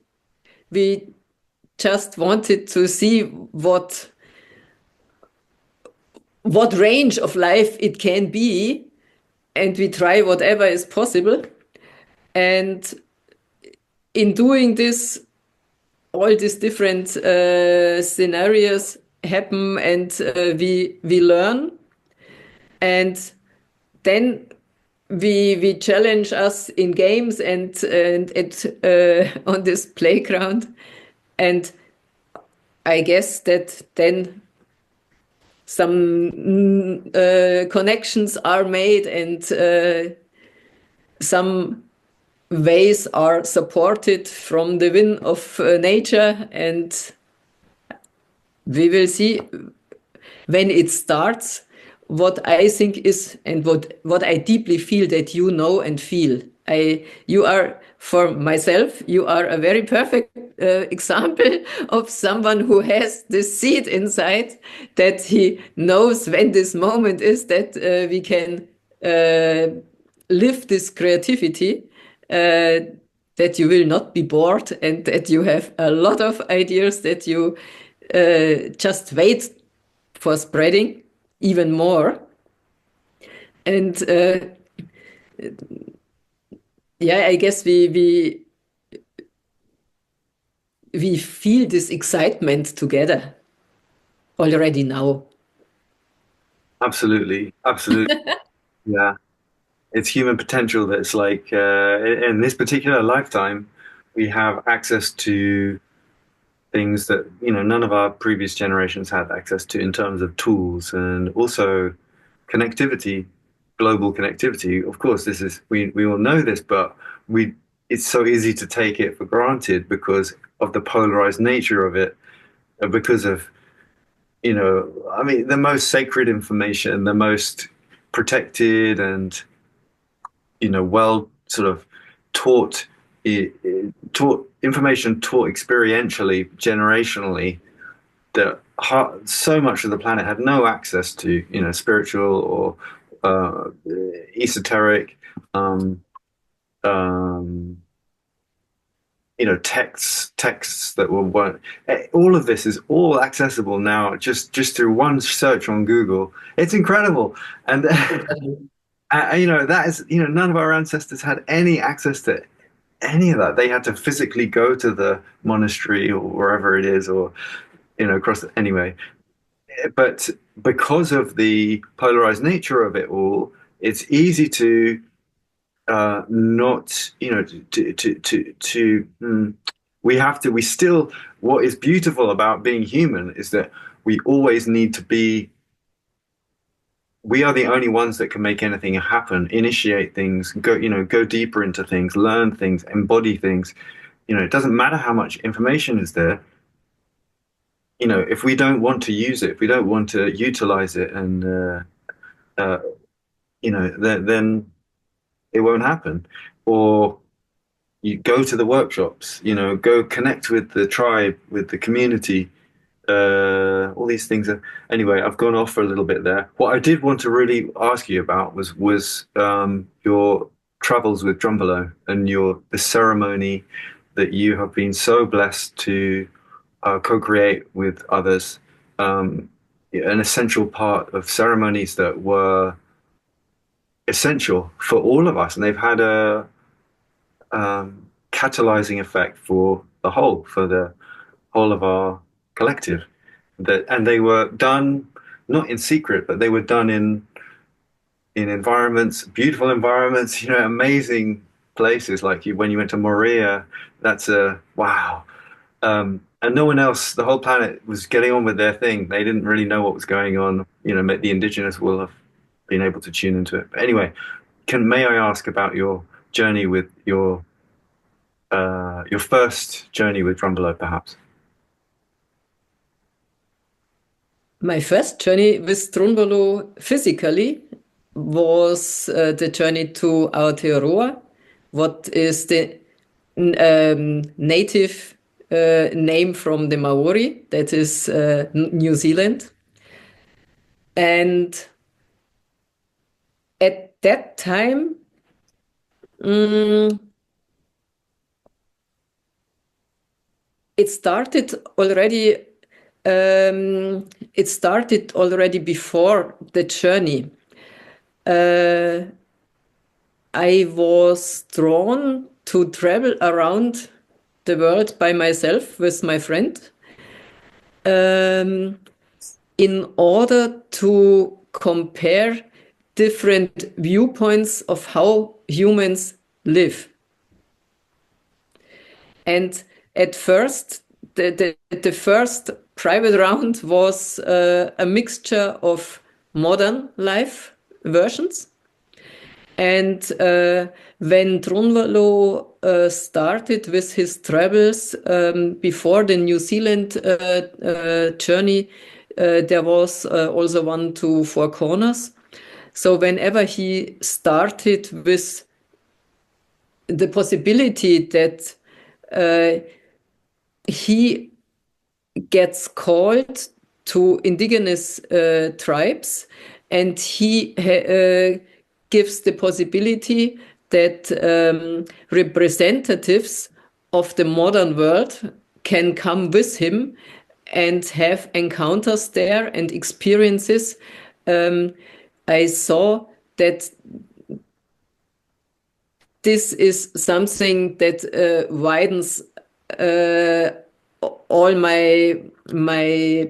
We just wanted to see what range of life it can be, and we try whatever is possible. And in doing this, all these different scenarios happen, and we learn, and then we challenge us in games and on this playground. And I guess that then some connections are made, and some ways are supported from the wind of nature, and we will see when it starts what I think is, and what I deeply feel that you know and feel. You are, for myself, you are a very perfect example of someone who has this seed inside, that he knows when this moment is, that we can live this creativity, that you will not be bored, and that you have a lot of ideas that you just wait for spreading even more. And yeah, I guess we feel this excitement together already now. Absolutely. Yeah. It's human potential that's like, in this particular lifetime, we have access to things that, none of our previous generations had access to, in terms of tools, and also connectivity, global connectivity. Of course, we all know this, but it's so easy to take it for granted because of the polarized nature of it, because of, the most sacred information, the most protected and, well sort of taught information, taught experientially, generationally, that so much of the planet had no access to, spiritual or esoteric, texts that weren't. All of this is all accessible now, just through one search on Google. It's incredible, and that is, none of our ancestors had any access to any of that. They had to physically go to the monastery or wherever it is, or anyway. But because of the polarized nature of it all, it's easy to not, we still, what is beautiful about being human is that we always need to be, we are the only ones that can make anything happen, initiate things, go deeper into things, learn things, embody things. It doesn't matter how much information is there. If we don't want to use it, if we don't want to utilize it and then it won't happen. Or you go to the workshops, go connect with the tribe, with the community. All these things are, anyway, I've gone off for a little bit there. What I did want to really ask you about was your travels with Drunvalo and the ceremony that you have been so blessed to co-create with others. An essential part of ceremonies that were essential for all of us, and they've had a catalyzing effect for the whole of our collective. And they were done not in secret, but they were done in environments, beautiful environments, amazing places. Like when you went to Moria, that's a wow. And no one else, the whole planet was getting on with their thing. They didn't really know what was going on. The indigenous will have been able to tune into it. But anyway, may I ask about your journey with your first journey with Drunvalo, perhaps? My first journey with Drunvalo physically was the journey to Aotearoa, what is the native name from the Maori, that is New Zealand. And at that time, it started already. It started already before the journey. I was drawn to travel around the world by myself with my friend in order to compare different viewpoints of how humans live. And at first, the first private round was a mixture of modern life versions. And when Drunvalo started with his travels before the New Zealand journey, there was also one to Four Corners. So whenever he started with the possibility that he gets called to indigenous tribes, and he gives the possibility that representatives of the modern world can come with him and have encounters there and experiences. I saw that this is something that widens all my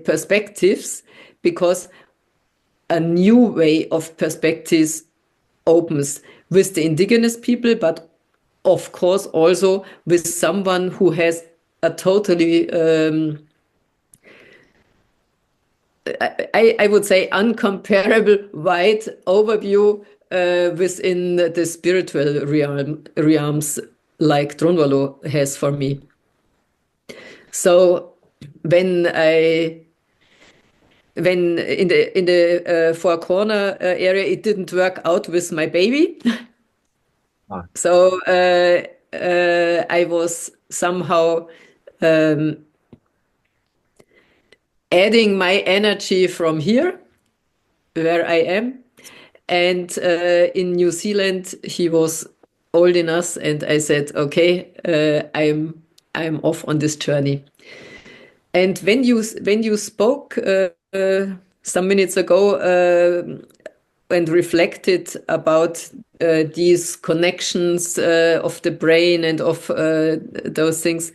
perspectives, because a new way of perspectives opens with the indigenous people, but of course also with someone who has a totally I would say uncomparable wide overview within the spiritual realms like Drunvalo has for me. So when in the Four Corner area, it didn't work out with my baby. So I was somehow adding my energy from here, where I am. And in New Zealand, he was old enough, and I said, okay, I'm off on this journey. And when you spoke some minutes ago and reflected about these connections of the brain and of those things,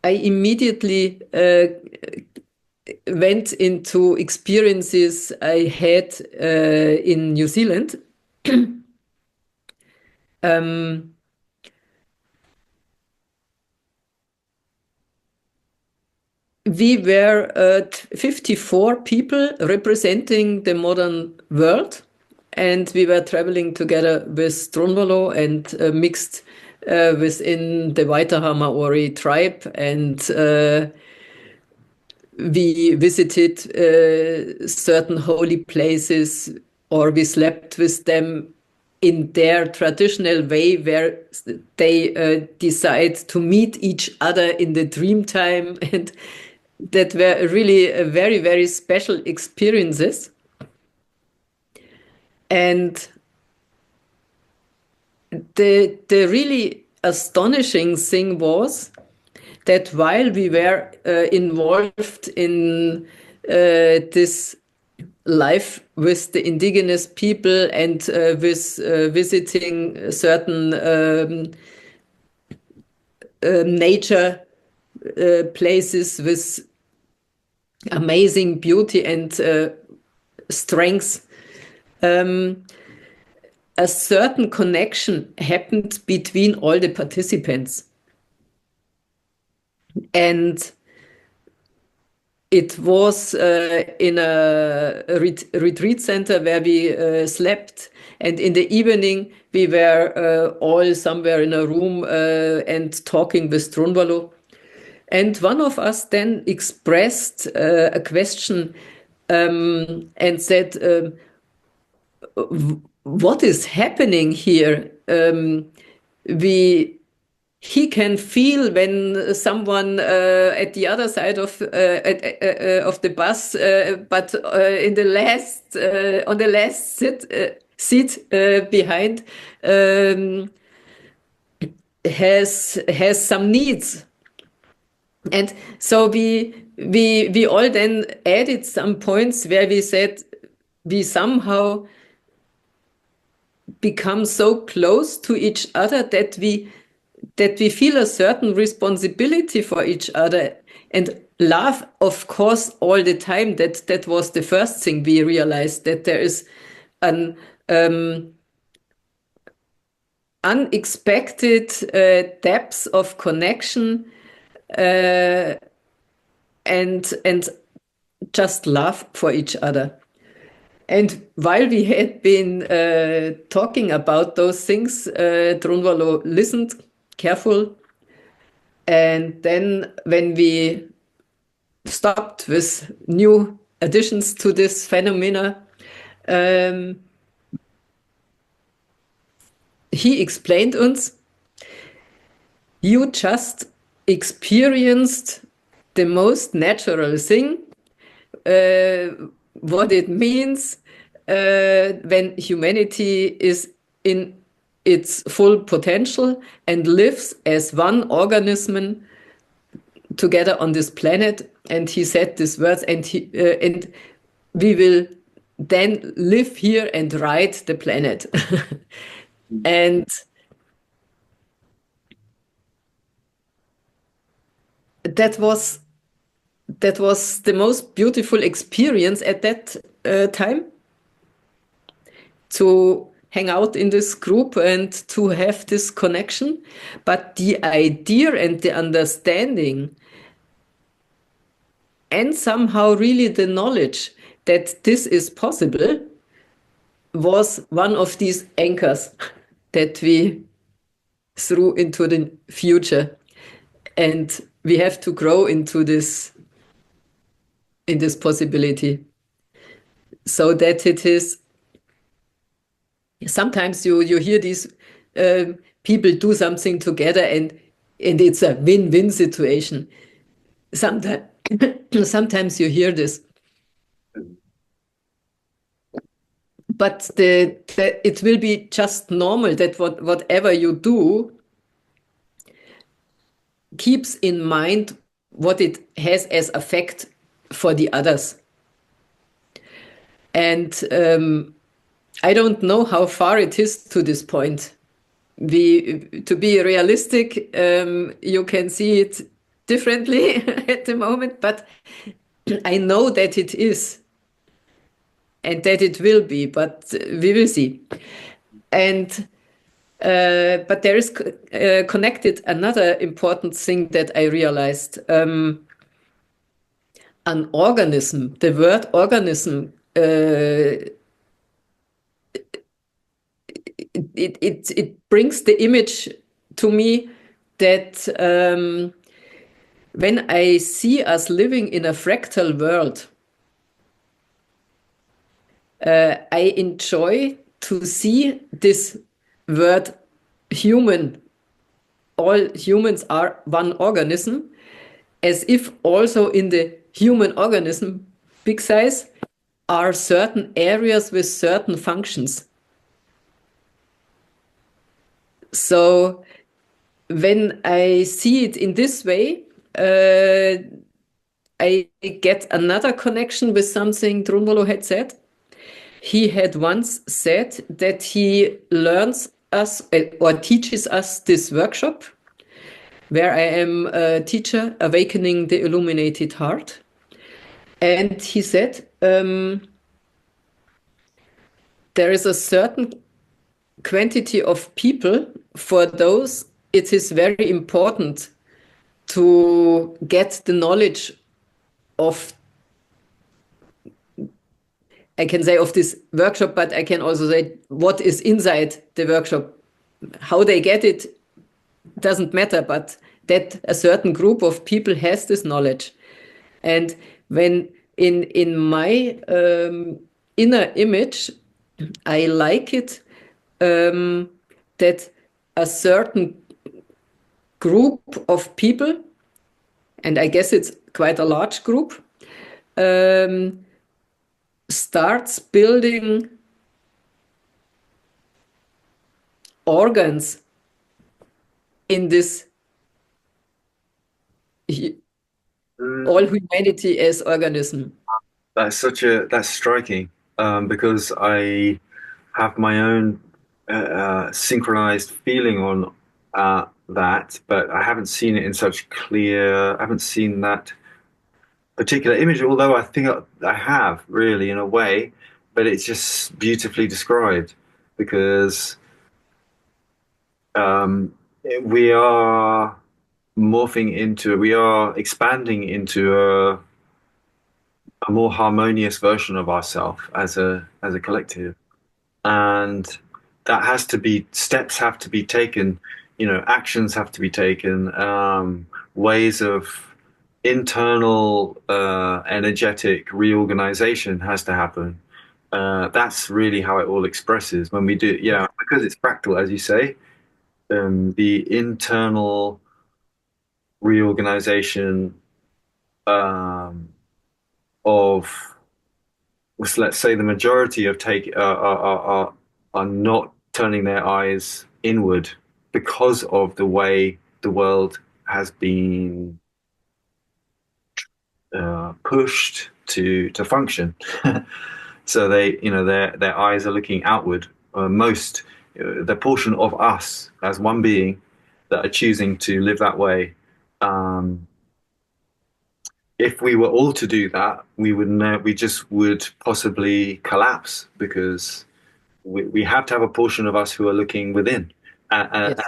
I immediately went into experiences I had in New Zealand. We were 54 people representing the modern world, and we were traveling together with Drunvalo and mixed within the Waitaha Maori tribe, and we visited certain holy places, or we slept with them in their traditional way, where they decide to meet each other in the dream time, and that were really very, very special experiences. And the really astonishing thing was that while we were involved in this life with the indigenous people and with visiting certain nature places with amazing beauty and strength, a certain connection happened between all the participants. And it was in a retreat center where we slept. And in the evening, we were all somewhere in a room and talking with Drunvalo. And one of us then expressed a question and said, what is happening here? He can feel when someone at the other side of the bus, but in the last on the last seat behind, has some needs. And so we all then added some points where we said we somehow become so close to each other that we feel a certain responsibility for each other, and laugh, of course, all the time. That was the first thing we realized, that there is an unexpected depth of connection, and just love for each other. And while we had been talking about those things, Drunvalo listened careful. And then when we stopped with new additions to this phenomena, he explained us, you just experienced the most natural thing, what it means when humanity is in its full potential and lives as one organism together on this planet. And he said these words, and we will then live here and ride the planet. And that was the most beautiful experience at that time, to hang out in this group and to have this connection. But the idea and the understanding, and somehow really the knowledge that this is possible, was one of these anchors that we threw into the future. And we have to grow into this, in this possibility, so that it is. Sometimes you hear these people do something together, and it's a win-win situation. Sometimes you hear this, but it will be just normal that whatever you do keeps in mind what it has as effect for the others. And I don't know how far it is to this point. To be realistic, you can see it differently at the moment, but I know that it is, and that it will be, but we will see. And but there is connected another important thing that I realized. An organism, the word organism, it brings the image to me that when I see us living in a fractal world, I enjoy to see this word human. All humans are one organism, as if also in the human organism, big size, are certain areas with certain functions. So when I see it in this way, I get another connection with something Drunvalo had said. He had once said that he learns us or teaches us this workshop where I am a teacher, Awakening the Illuminated Heart. And he said, there is a certain quantity of people, for those it is very important to get the knowledge of, I can say of this workshop, but I can also say what is inside the workshop. How they get it doesn't matter, but that a certain group of people has this knowledge. And when in my inner image, I like it that a certain group of people, and I guess it's quite a large group, starts building organs in this all humanity as organism. That's striking, because I have my own synchronized feeling on that, but I haven't seen it in such clear. I haven't seen that particular image, although I think I have really in a way, but it's just beautifully described because we are we are expanding into a more harmonious version of ourselves as a collective, and that has to be steps have to be taken, actions have to be taken, ways of internal energetic reorganization has to happen. That's really how it all expresses when we do, yeah, because it's fractal, as you say. The internal reorganization of, let's say, the majority of are not turning their eyes inward because of the way the world has been pushed to function. So their eyes are looking outward. The portion of us as one being that are choosing to live that way. If we were all to do that, we just would possibly collapse, because we have to have a portion of us who are looking within, Yes.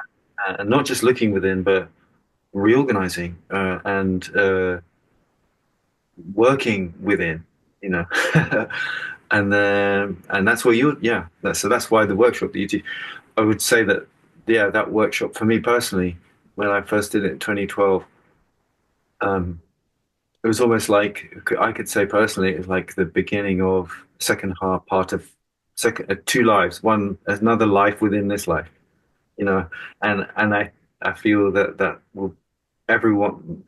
and not just looking within, but reorganizing and working within, and that's where that's why the workshop that you do. I would say that, yeah, that workshop for me personally, when I first did it in 2012, it was almost like, I could say personally, it was like the beginning of second half part of two lives, another life within this life, and I feel that will everyone,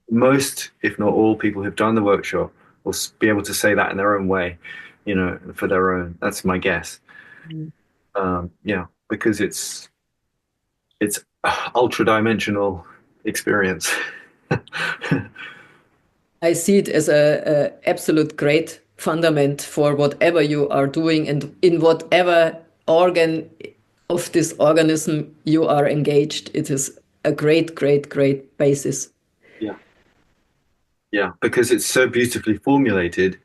most, if not all people who've done the workshop will be able to say that in their own way, for their own. That's my guess. Yeah, because it's ultra dimensional experience. I see it as a absolute great fundament for whatever you are doing and in whatever organ of this organism you are engaged. It is a great, great, great basis. Yeah. Yeah, because it's so beautifully formulated,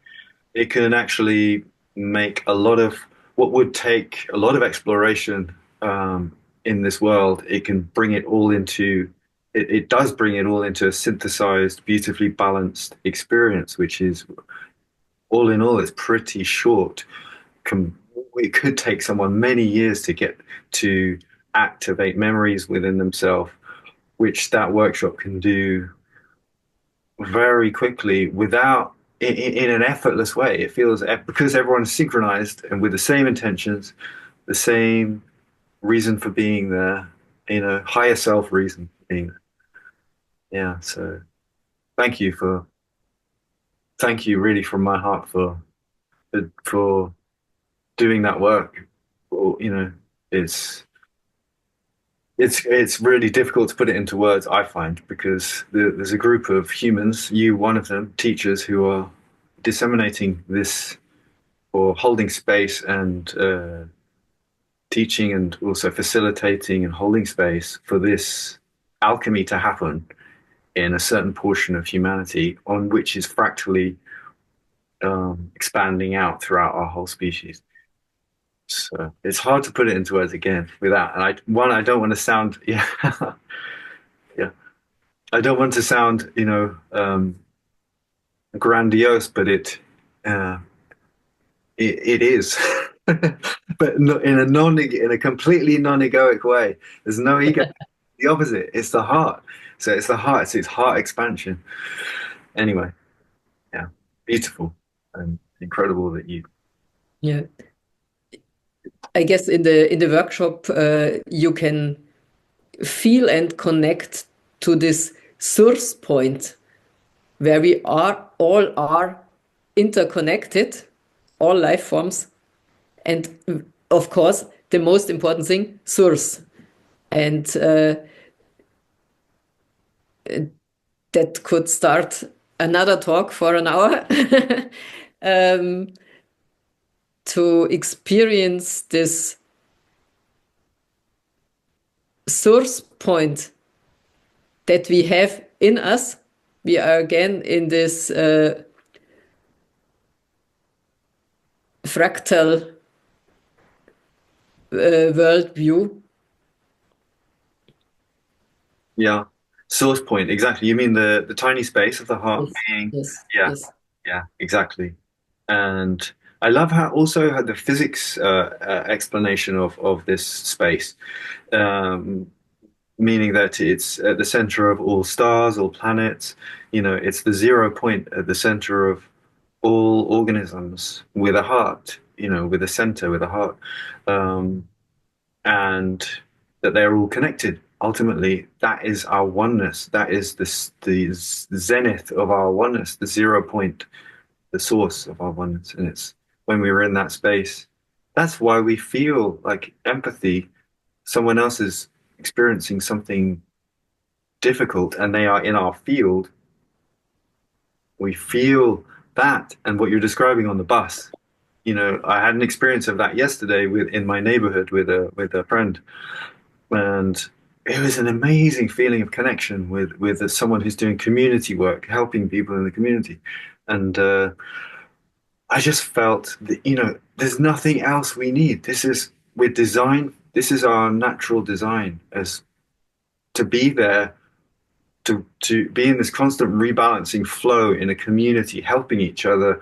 it can actually make a lot of what would take a lot of exploration in this world. It can bring it all into it does bring it all into a synthesized, beautifully balanced experience, which is, all in all, it's pretty short. It could take someone many years to get to activate memories within themselves, which that workshop can do very quickly without in an effortless way. It feels because everyone is synchronized and with the same intentions, the same reason for being there, higher self reason for being there. Yeah. So thank you thank you really from my heart for doing that work. It's it's really difficult to put it into words, I find, because there's a group of humans, you one of them, teachers, who are disseminating this or holding space and teaching and also facilitating and holding space for this alchemy to happen in a certain portion of humanity on which is fractally expanding out throughout our whole species. So it's hard to put it into words again without. And I don't want to sound, yeah, yeah. I don't want to sound, grandiose, but uh, it is, but in a completely non-egoic way. There's no ego. The opposite. It's the heart. So it's the heart. It's heart expansion. Anyway, yeah, beautiful and incredible that you. Yeah. I guess in the workshop you can feel and connect to this source point where we all are interconnected, all life forms, and of course the most important thing, source. And that could start another talk for an hour. To experience this source point that we have in us. We are again in this fractal world view. Yeah, source point. Exactly. You mean the tiny space of the heart being? Yes, Yeah, yes. yeah, exactly. And I love how also how the physics explanation of this space, um, meaning that it's at the center of all stars, all planets. It's the 0 point at the center of all organisms with a heart. With a center, with a heart, and that they're all connected. Ultimately, that is our oneness. That is the zenith of our oneness, the 0 point, the source of our oneness. And it's when we were in that space, that's why we feel like empathy. Someone else is experiencing something difficult and they are in our field. We feel that. And what you're describing on the bus, I had an experience of that yesterday in my neighborhood with a friend, and it was an amazing feeling of connection with someone who's doing community work, helping people in the community, and I just felt that there's nothing else we need. We're designed. This is our natural design as to be there, to be in this constant rebalancing flow in a community, helping each other,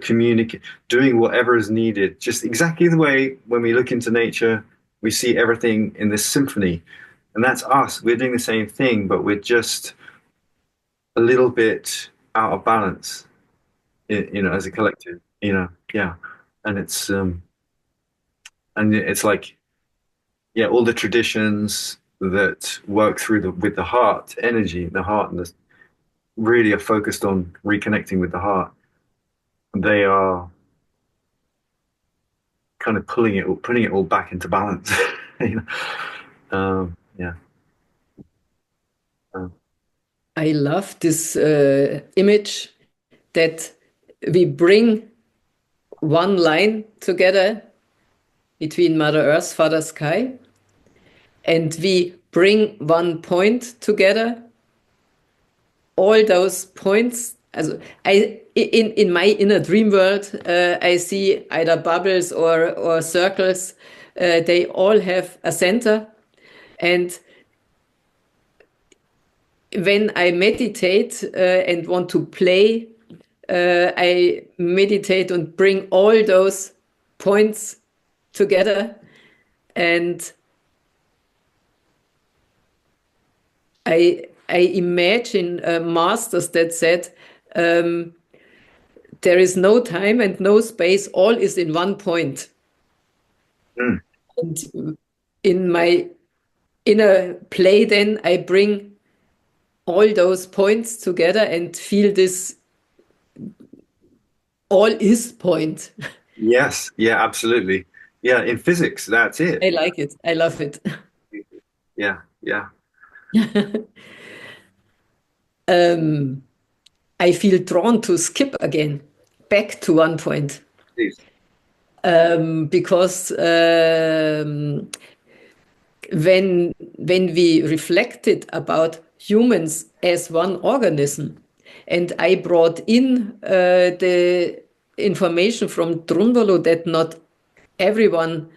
communicate, doing whatever is needed, just exactly the way when we look into nature, we see everything in this symphony. And that's us. We're doing the same thing, but we're just a little bit out of balance, as a collective, yeah. And it's like, yeah, all the traditions that work with the heart energy, the heart and the really are focused on reconnecting with the heart. They are kind of putting it all back into balance. you yeah. I love this image that we bring one line together between Mother Earth, Father Sky, and we bring one point together. All those points, also in my inner dream world, I see either bubbles or circles. They all have a center, and when I meditate and want to play, I meditate and bring all those points together, and I I imagine masters that said, there is no time and no space, all is in one point. Mm. And in my inner play, then I bring all those points together and feel this all is point. Yes, yeah, absolutely. Yeah, in physics, that's it. I like it. I love it. Yeah, yeah. I feel drawn to skip again, back to one point. Please. Because when we reflected about humans as one organism, and I brought in the information from Drunvalo that not everyone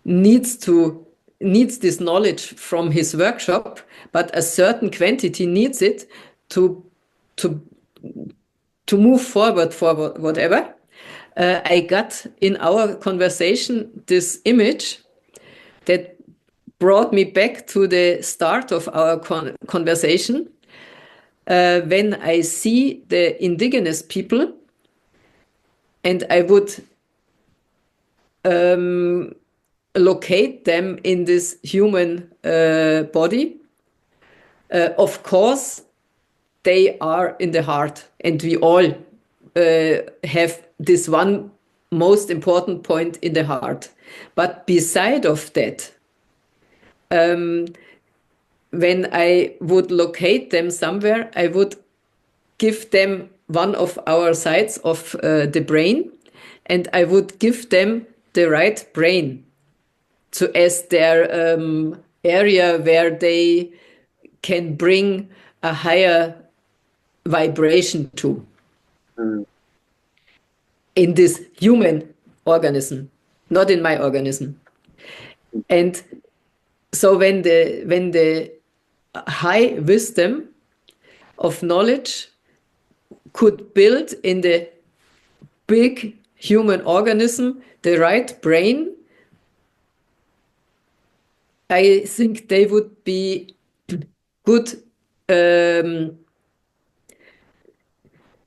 needs this knowledge from his workshop, but a certain quantity needs it to move forward for whatever. I got in our conversation this image that brought me back to the start of our conversation. When I see the indigenous people, and I would locate them in this human body, of course, they are in the heart, and we all have this one most important point in the heart. But beside of that, when I would locate them somewhere, I would give them one of our sides of the brain, and I would give them the right brain as their area where they can bring a higher vibration to in this human organism, not in my organism. And so when the high wisdom of knowledge could build in the big human organism the right brain, I think they would be good.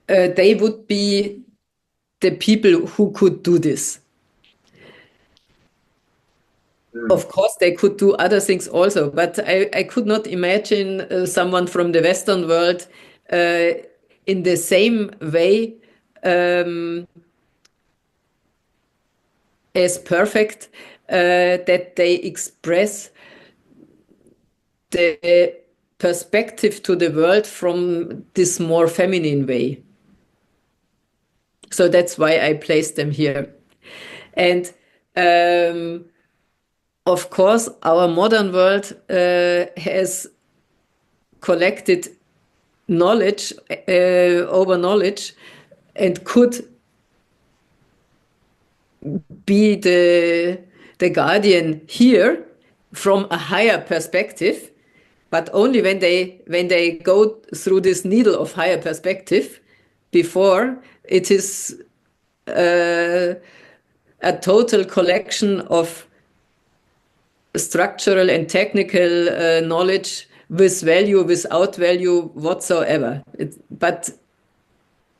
They would be the people who could do this. Of course, they could do other things also, but I could not imagine someone from the Western world in the same way as perfect that they express the perspective to the world from this more feminine way. So that's why I placed them here. And of course, our modern world has collected knowledge over knowledge and could be the guardian here from a higher perspective, but only when they go through this needle of higher perspective. Before, it is a total collection of structural and technical knowledge with value, without value whatsoever.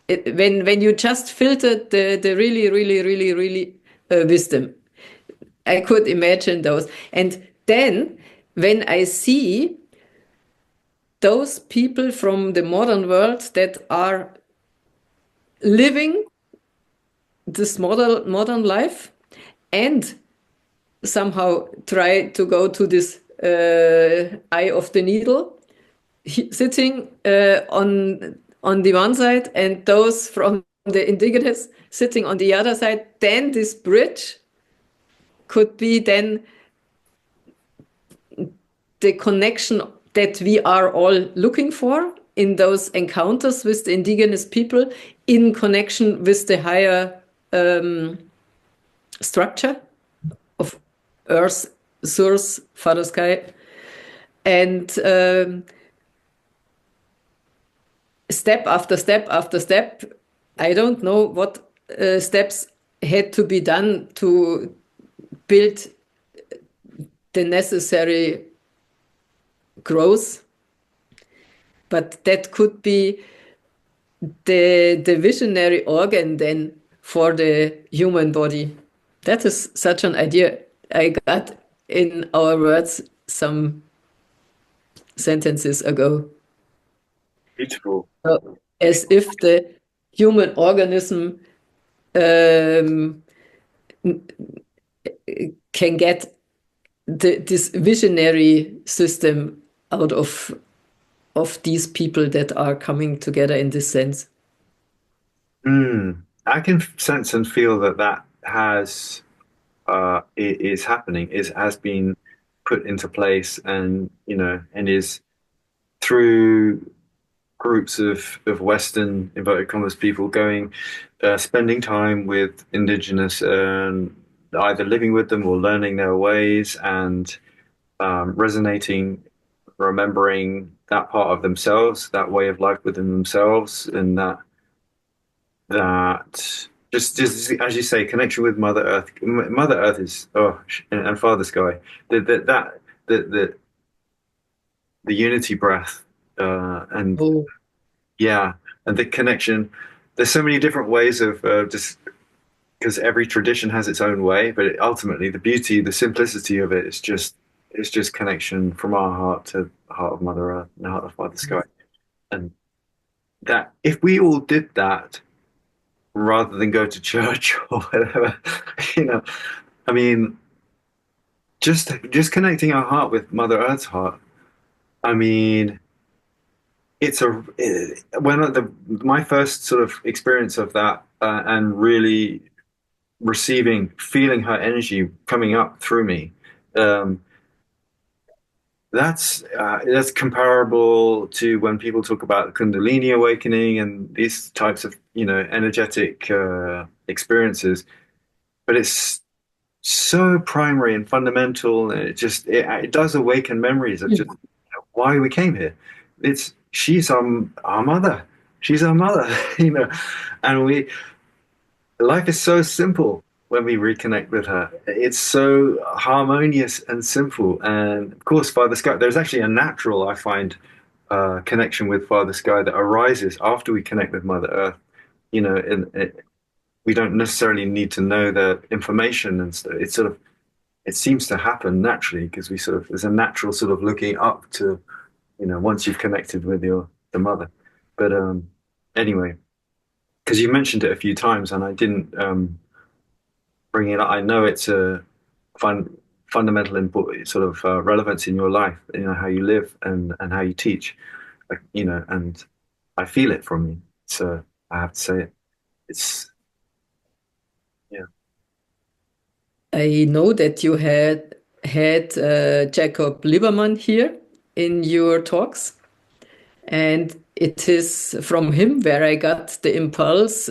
When you just filtered the really wisdom, I could imagine those. And then when I see those people from the modern world that are living this modern life and somehow try to go to this eye of the needle, sitting on the one side, and those from the indigenous sitting on the other side, then this bridge could be then the connection that we are all looking for in those encounters with the indigenous people, in connection with the higher structure of Earth, Source, Father Sky. And step after step after step, I don't know what steps had to be done to build the necessary growth. but that could be the visionary organ then for the human body. That is such an idea I got in our words some sentences ago. Beautiful. As if the human organism can get this visionary system out of these people that are coming together in this sense. I can sense and feel that has is happening, has been put into place, and and is through groups of Western inverted commas people going, spending time with indigenous and either living with them or learning their ways and resonating, remembering that part of themselves, that way of life within themselves, and that just as you say, connection with Mother Earth. Mother Earth is and Father Sky. The unity breath and and the connection. There's so many different ways of just because every tradition has its own way, but ultimately the beauty, the simplicity of it is just connection from our heart to the heart of Mother Earth and the heart of Father Sky. And that if we all did that rather than go to church or whatever, I mean, just connecting our heart with Mother Earth's heart. I mean, my first sort of experience of that and really feeling her energy coming up through me. That's comparable to when people talk about Kundalini awakening and these types of energetic experiences, but it's so primary and fundamental, and it does awaken memories of just why we came here. She's our mother. She's our mother, and life is so simple when we reconnect with her. It's so harmonious and simple. And of course, Father Sky, there's actually a natural, I find, connection with Father Sky that arises after we connect with Mother Earth. We don't necessarily need to know the information, and so it seems to happen naturally because there's a natural sort of looking up to, once you've connected with the mother. But anyway, because you mentioned it a few times and I didn't bring it up. I know it's a fundamental sort of relevance in your life, how you live and how you teach, and I feel it from you. So I have to say it. It's I know that you had Jacob Lieberman here in your talks, and it is from him where I got the impulse.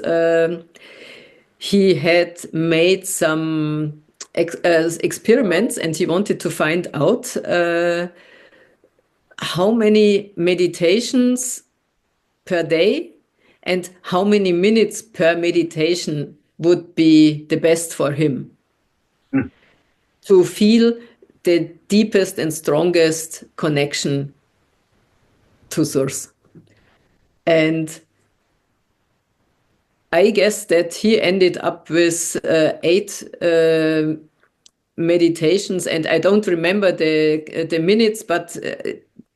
He had made some experiments, and he wanted to find out how many meditations per day and how many minutes per meditation would be the best for him to feel the deepest and strongest connection to Source. And I guess that he ended up with 8 meditations, and I don't remember the minutes, but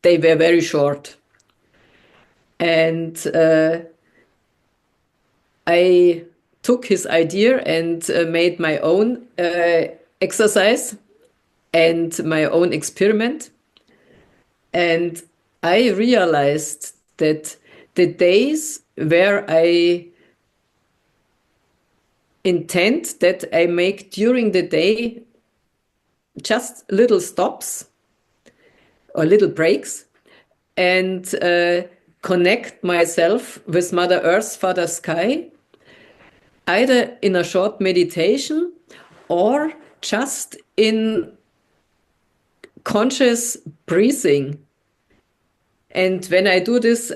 they were very short. And I took his idea and made my own exercise and my own experiment. And I realized that the days where I intend that I make during the day just little stops or little breaks and connect myself with Mother Earth, Father Sky, either in a short meditation or just in conscious breathing. And when I do this,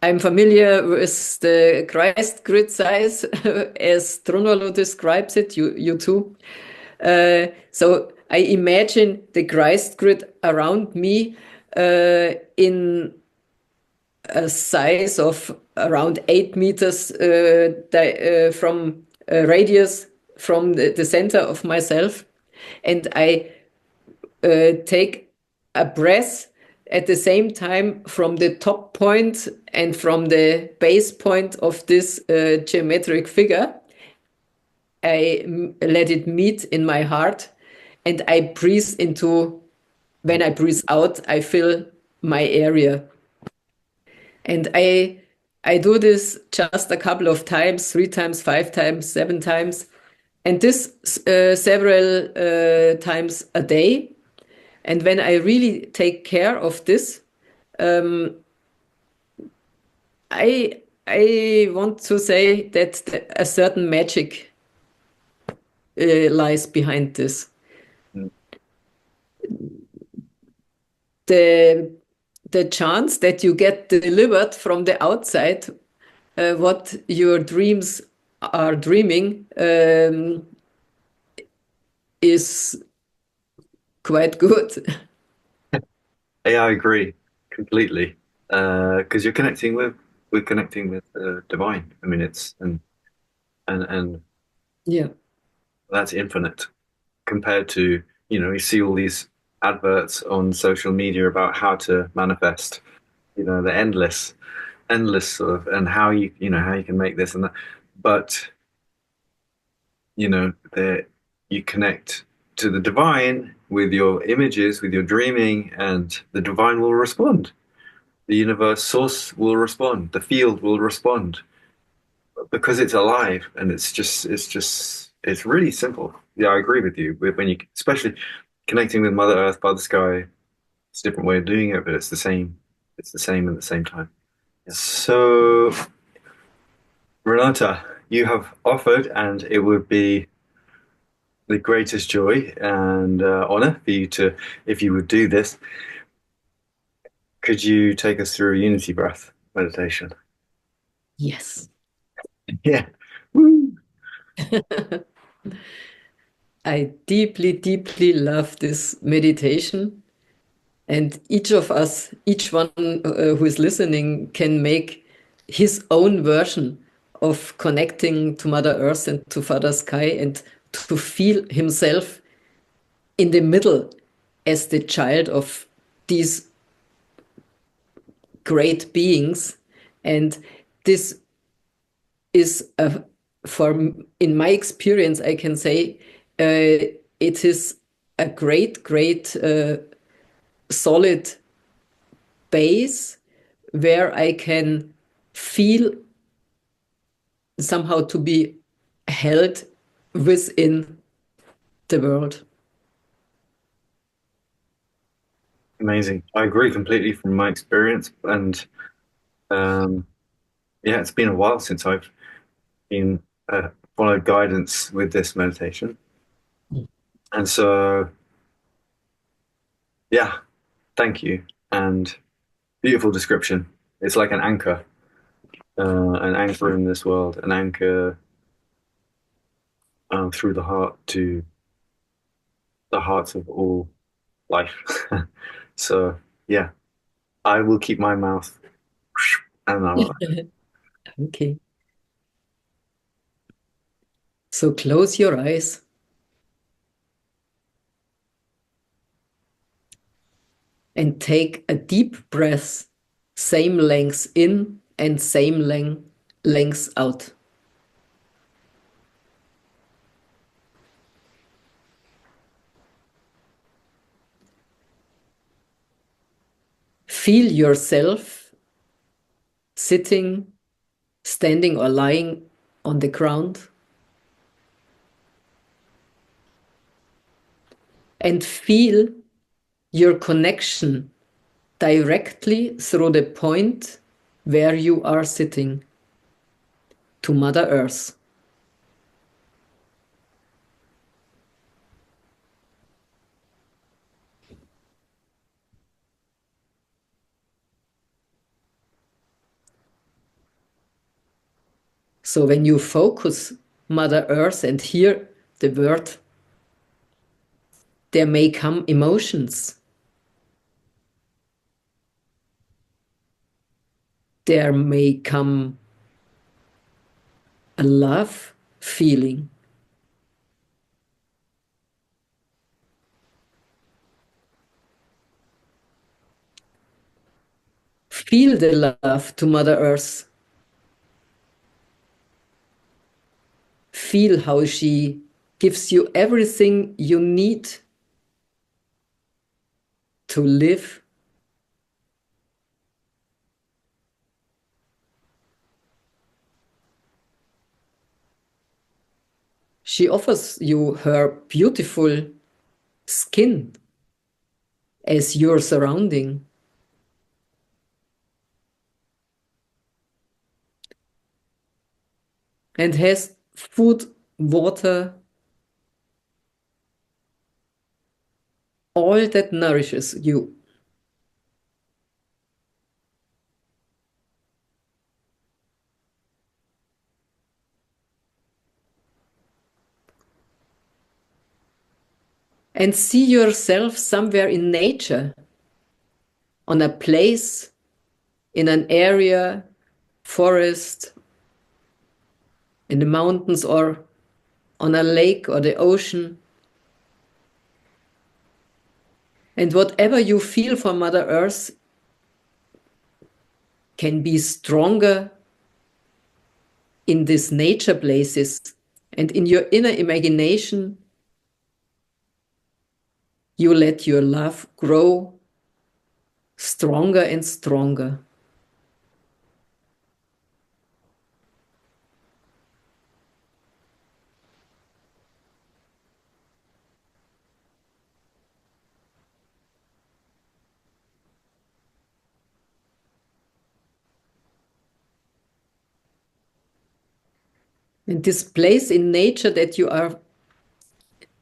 I'm familiar with the Christ grid size as Drunvalo describes it, you too. So I imagine the Christ grid around me in a size of around 8 meters from radius from the center of myself. And I take a breath at the same time from the top point and from the base point of this geometric figure. I let it meet in my heart, and I breathe into, when I breathe out, I fill my area. And I do this just a couple of times, 3 times, 5 times, 7 times, and this several times a day. And when I really take care of this, I want to say that a certain magic lies behind this. Mm. The chance that you get delivered from the outside what your dreams are dreaming is quite good. Yeah, I agree completely. Because we're connecting with divine. I mean, it's and Yeah. that's infinite compared to, you see all these adverts on social media about how to manifest, the endless sort of, and how how you can make this and that. But, that you connect to the divine with your images, with your dreaming, and the divine will respond. The universe source will respond. The field will respond because it's alive, and it's really simple. Yeah, I agree with you. When you, especially connecting with Mother Earth, Father Sky, it's a different way of doing it, but it's the same. It's the same at the same time. Yeah. So, Renata, you have offered, and it would be the greatest joy and honor for you to, if you would do this. Could you take us through a unity breath meditation? Yes. Yeah. Woo. I deeply, deeply love this meditation. And each of us, each one who is listening, can make his own version of connecting to Mother Earth and to Father Sky, and to feel himself in the middle as the child of these great beings. And this is, in my experience, I can say it is a great, great solid base where I can feel somehow to be held within the world. Amazing. I agree completely from my experience. And yeah, it's been a while since I've been followed guidance with this meditation. And so, yeah, thank you. And beautiful description. It's like an anchor in this world, an anchor through the heart to the hearts of all life. So, yeah, I will keep my mouth and I'll Okay. So close your eyes. And take a deep breath, same length in and same length out. Feel yourself sitting, standing, or lying on the ground. And feel your connection directly through the point where you are sitting to Mother Earth. So when you focus Mother Earth and hear the word there may come emotions. There may come a love feeling. Feel the love to Mother Earth. Feel how she gives you everything you need to live. She offers you her beautiful skin as your surrounding. And has food, water, all that nourishes you. And see yourself somewhere in nature, on a place, in an area, forest, in the mountains, or on a lake or the ocean. And whatever you feel for Mother Earth can be stronger in these nature places. And in your inner imagination, you let your love grow stronger and stronger. And this place in nature that you are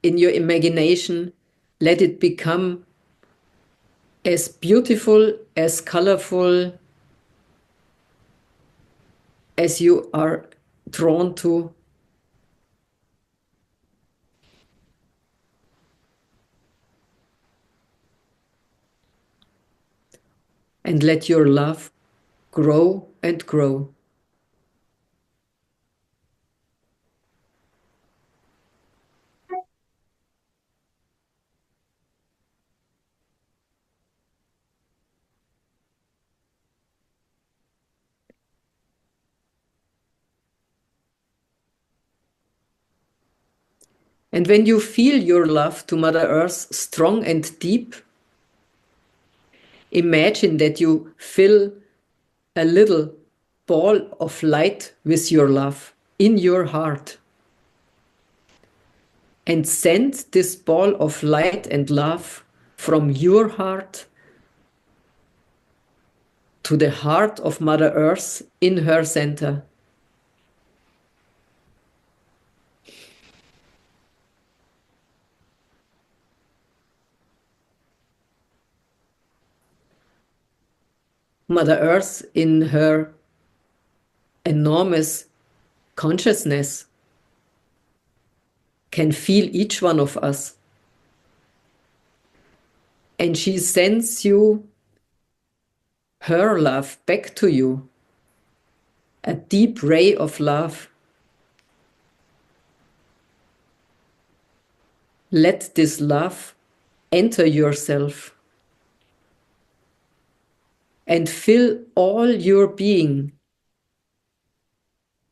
in your imagination, let it become as beautiful, as colorful as you are drawn to. And let your love grow and grow. And when you feel your love to Mother Earth strong and deep, imagine that you fill a little ball of light with your love in your heart. And send this ball of light and love from your heart to the heart of Mother Earth in her center. Mother Earth in her enormous consciousness can feel each one of us. And she sends you her love back to you, a deep ray of love. Let this love enter yourself and fill all your being,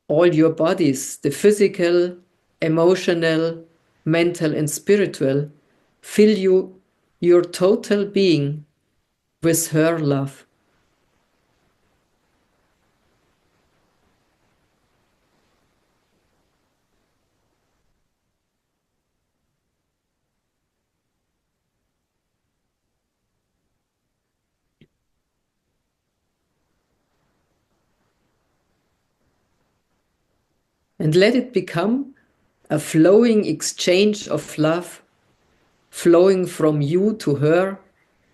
all your bodies, the physical, emotional, mental, and spiritual. Fill you, your total being, with her love. And let it become a flowing exchange of love, flowing from you to her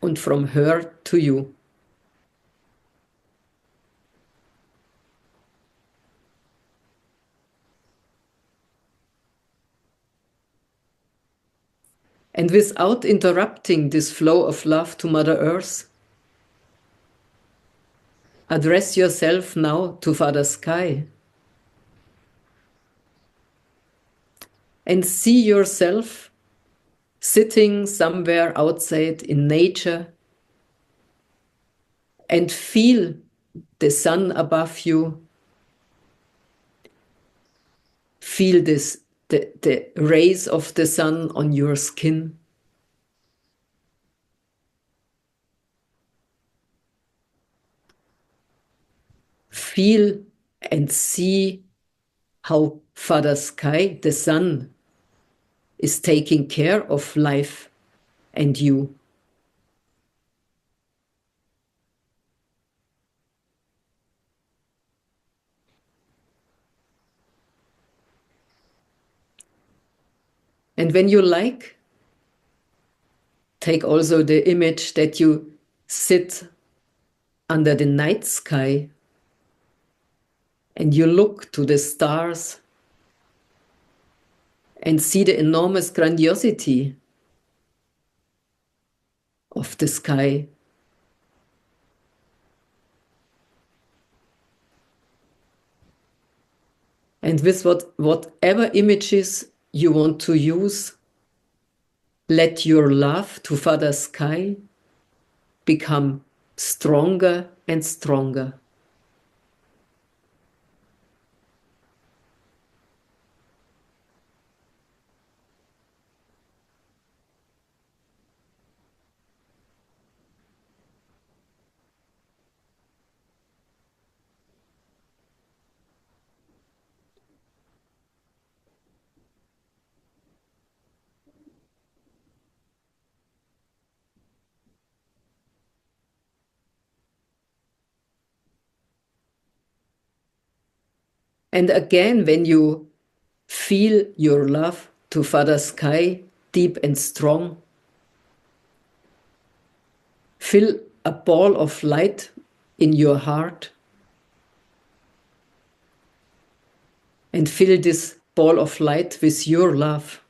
and from her to you. And without interrupting this flow of love to Mother Earth, address yourself now to Father Sky and see yourself sitting somewhere outside in nature and feel the sun above you. Feel the rays of the sun on your skin. Feel and see how Father Sky, the sun, is taking care of life and you. And when you like, take also the image that you sit under the night sky and you look to the stars and see the enormous grandiosity of the sky. And with whatever images you want to use, let your love to Father Sky become stronger and stronger. And again, when you feel your love to Father Sky deep and strong, feel a ball of light in your heart and fill this ball of light with your love.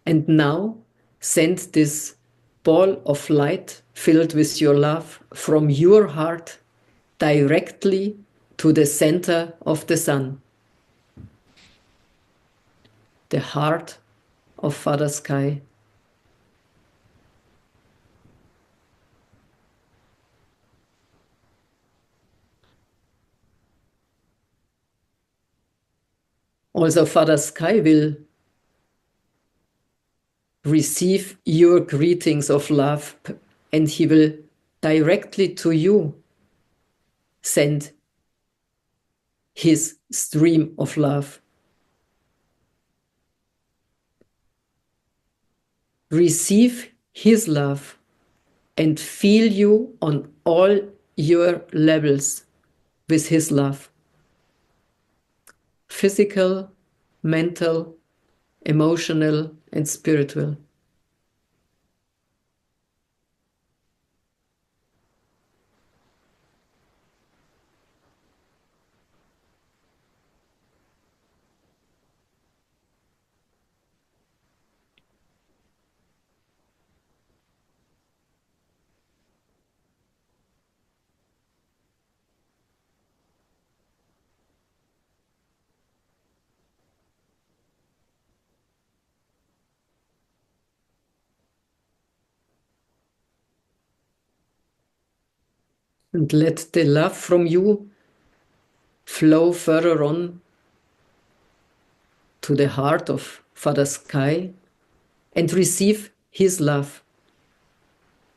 And now send this ball of light filled with your love from your heart directly to the center of the sun, the heart of Father Sky. Also, Father Sky will receive your greetings of love, and he will directly to you send his stream of love. Receive his love and feel you on all your levels with his love. Physical, mental, emotional, and spiritual. And let the love from you flow further on to the heart of Father Sky and receive his love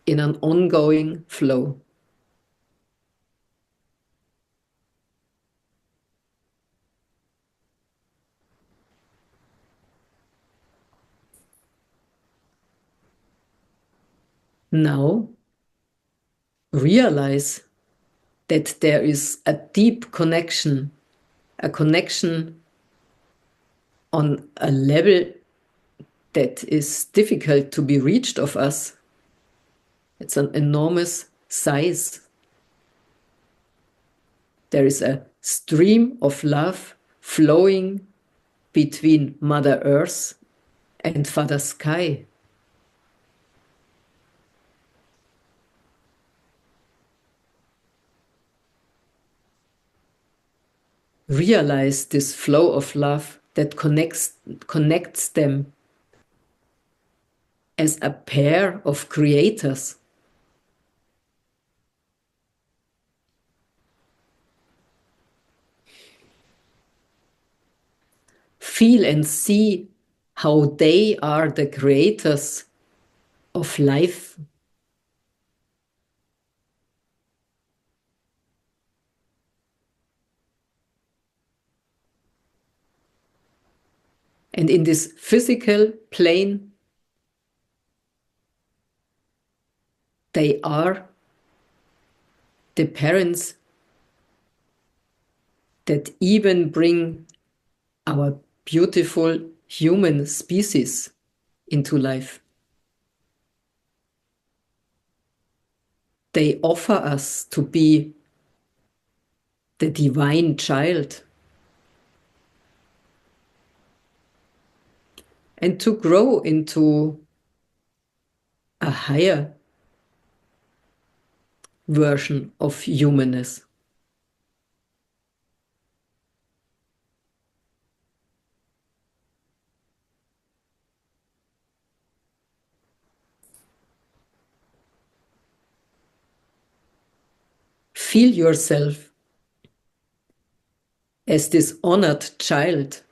in an ongoing flow. Now, realize that there is a deep connection, a connection on a level that is difficult to be reached of us. It's an enormous size. There is a stream of love flowing between Mother Earth and Father Sky. Realize this flow of love that connects them as a pair of creators. Feel and see how they are the creators of life. And in this physical plane, they are the parents that even bring our beautiful human species into life. They offer us to be the divine child and to grow into a higher version of humanness. Feel yourself as this honored child.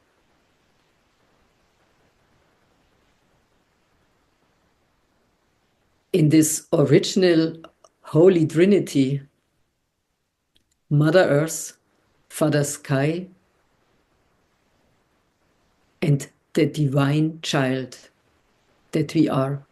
In this original Holy Trinity, Mother Earth, Father Sky, and the divine child that we are.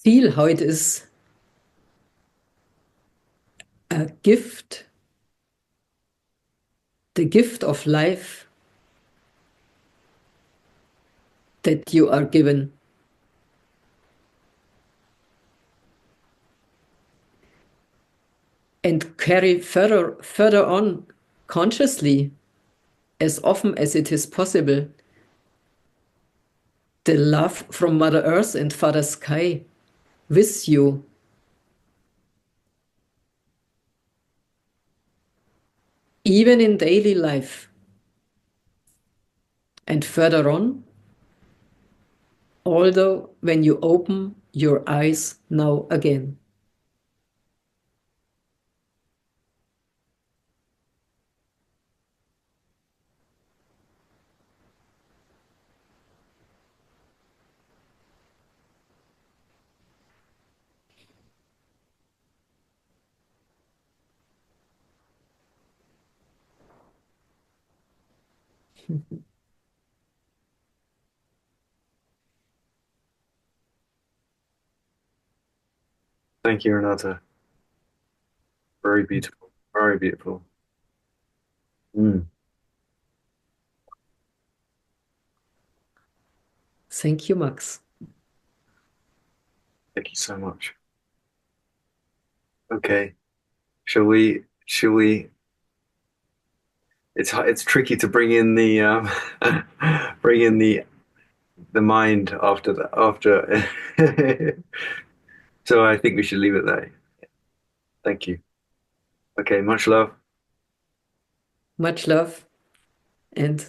Feel how it is a gift, the gift of life that you are given. And carry further on consciously, as often as it is possible, the love from Mother Earth and Father Sky with you. Even in daily life. And further on, although when you open your eyes now again. Thank you, Renata. Very beautiful. Very beautiful. Thank you, Max. Thank you so much. Okay. Shall we it's tricky to bring in the bring in the mind after so I think we should leave it there. Thank you. Okay, much love. Much love and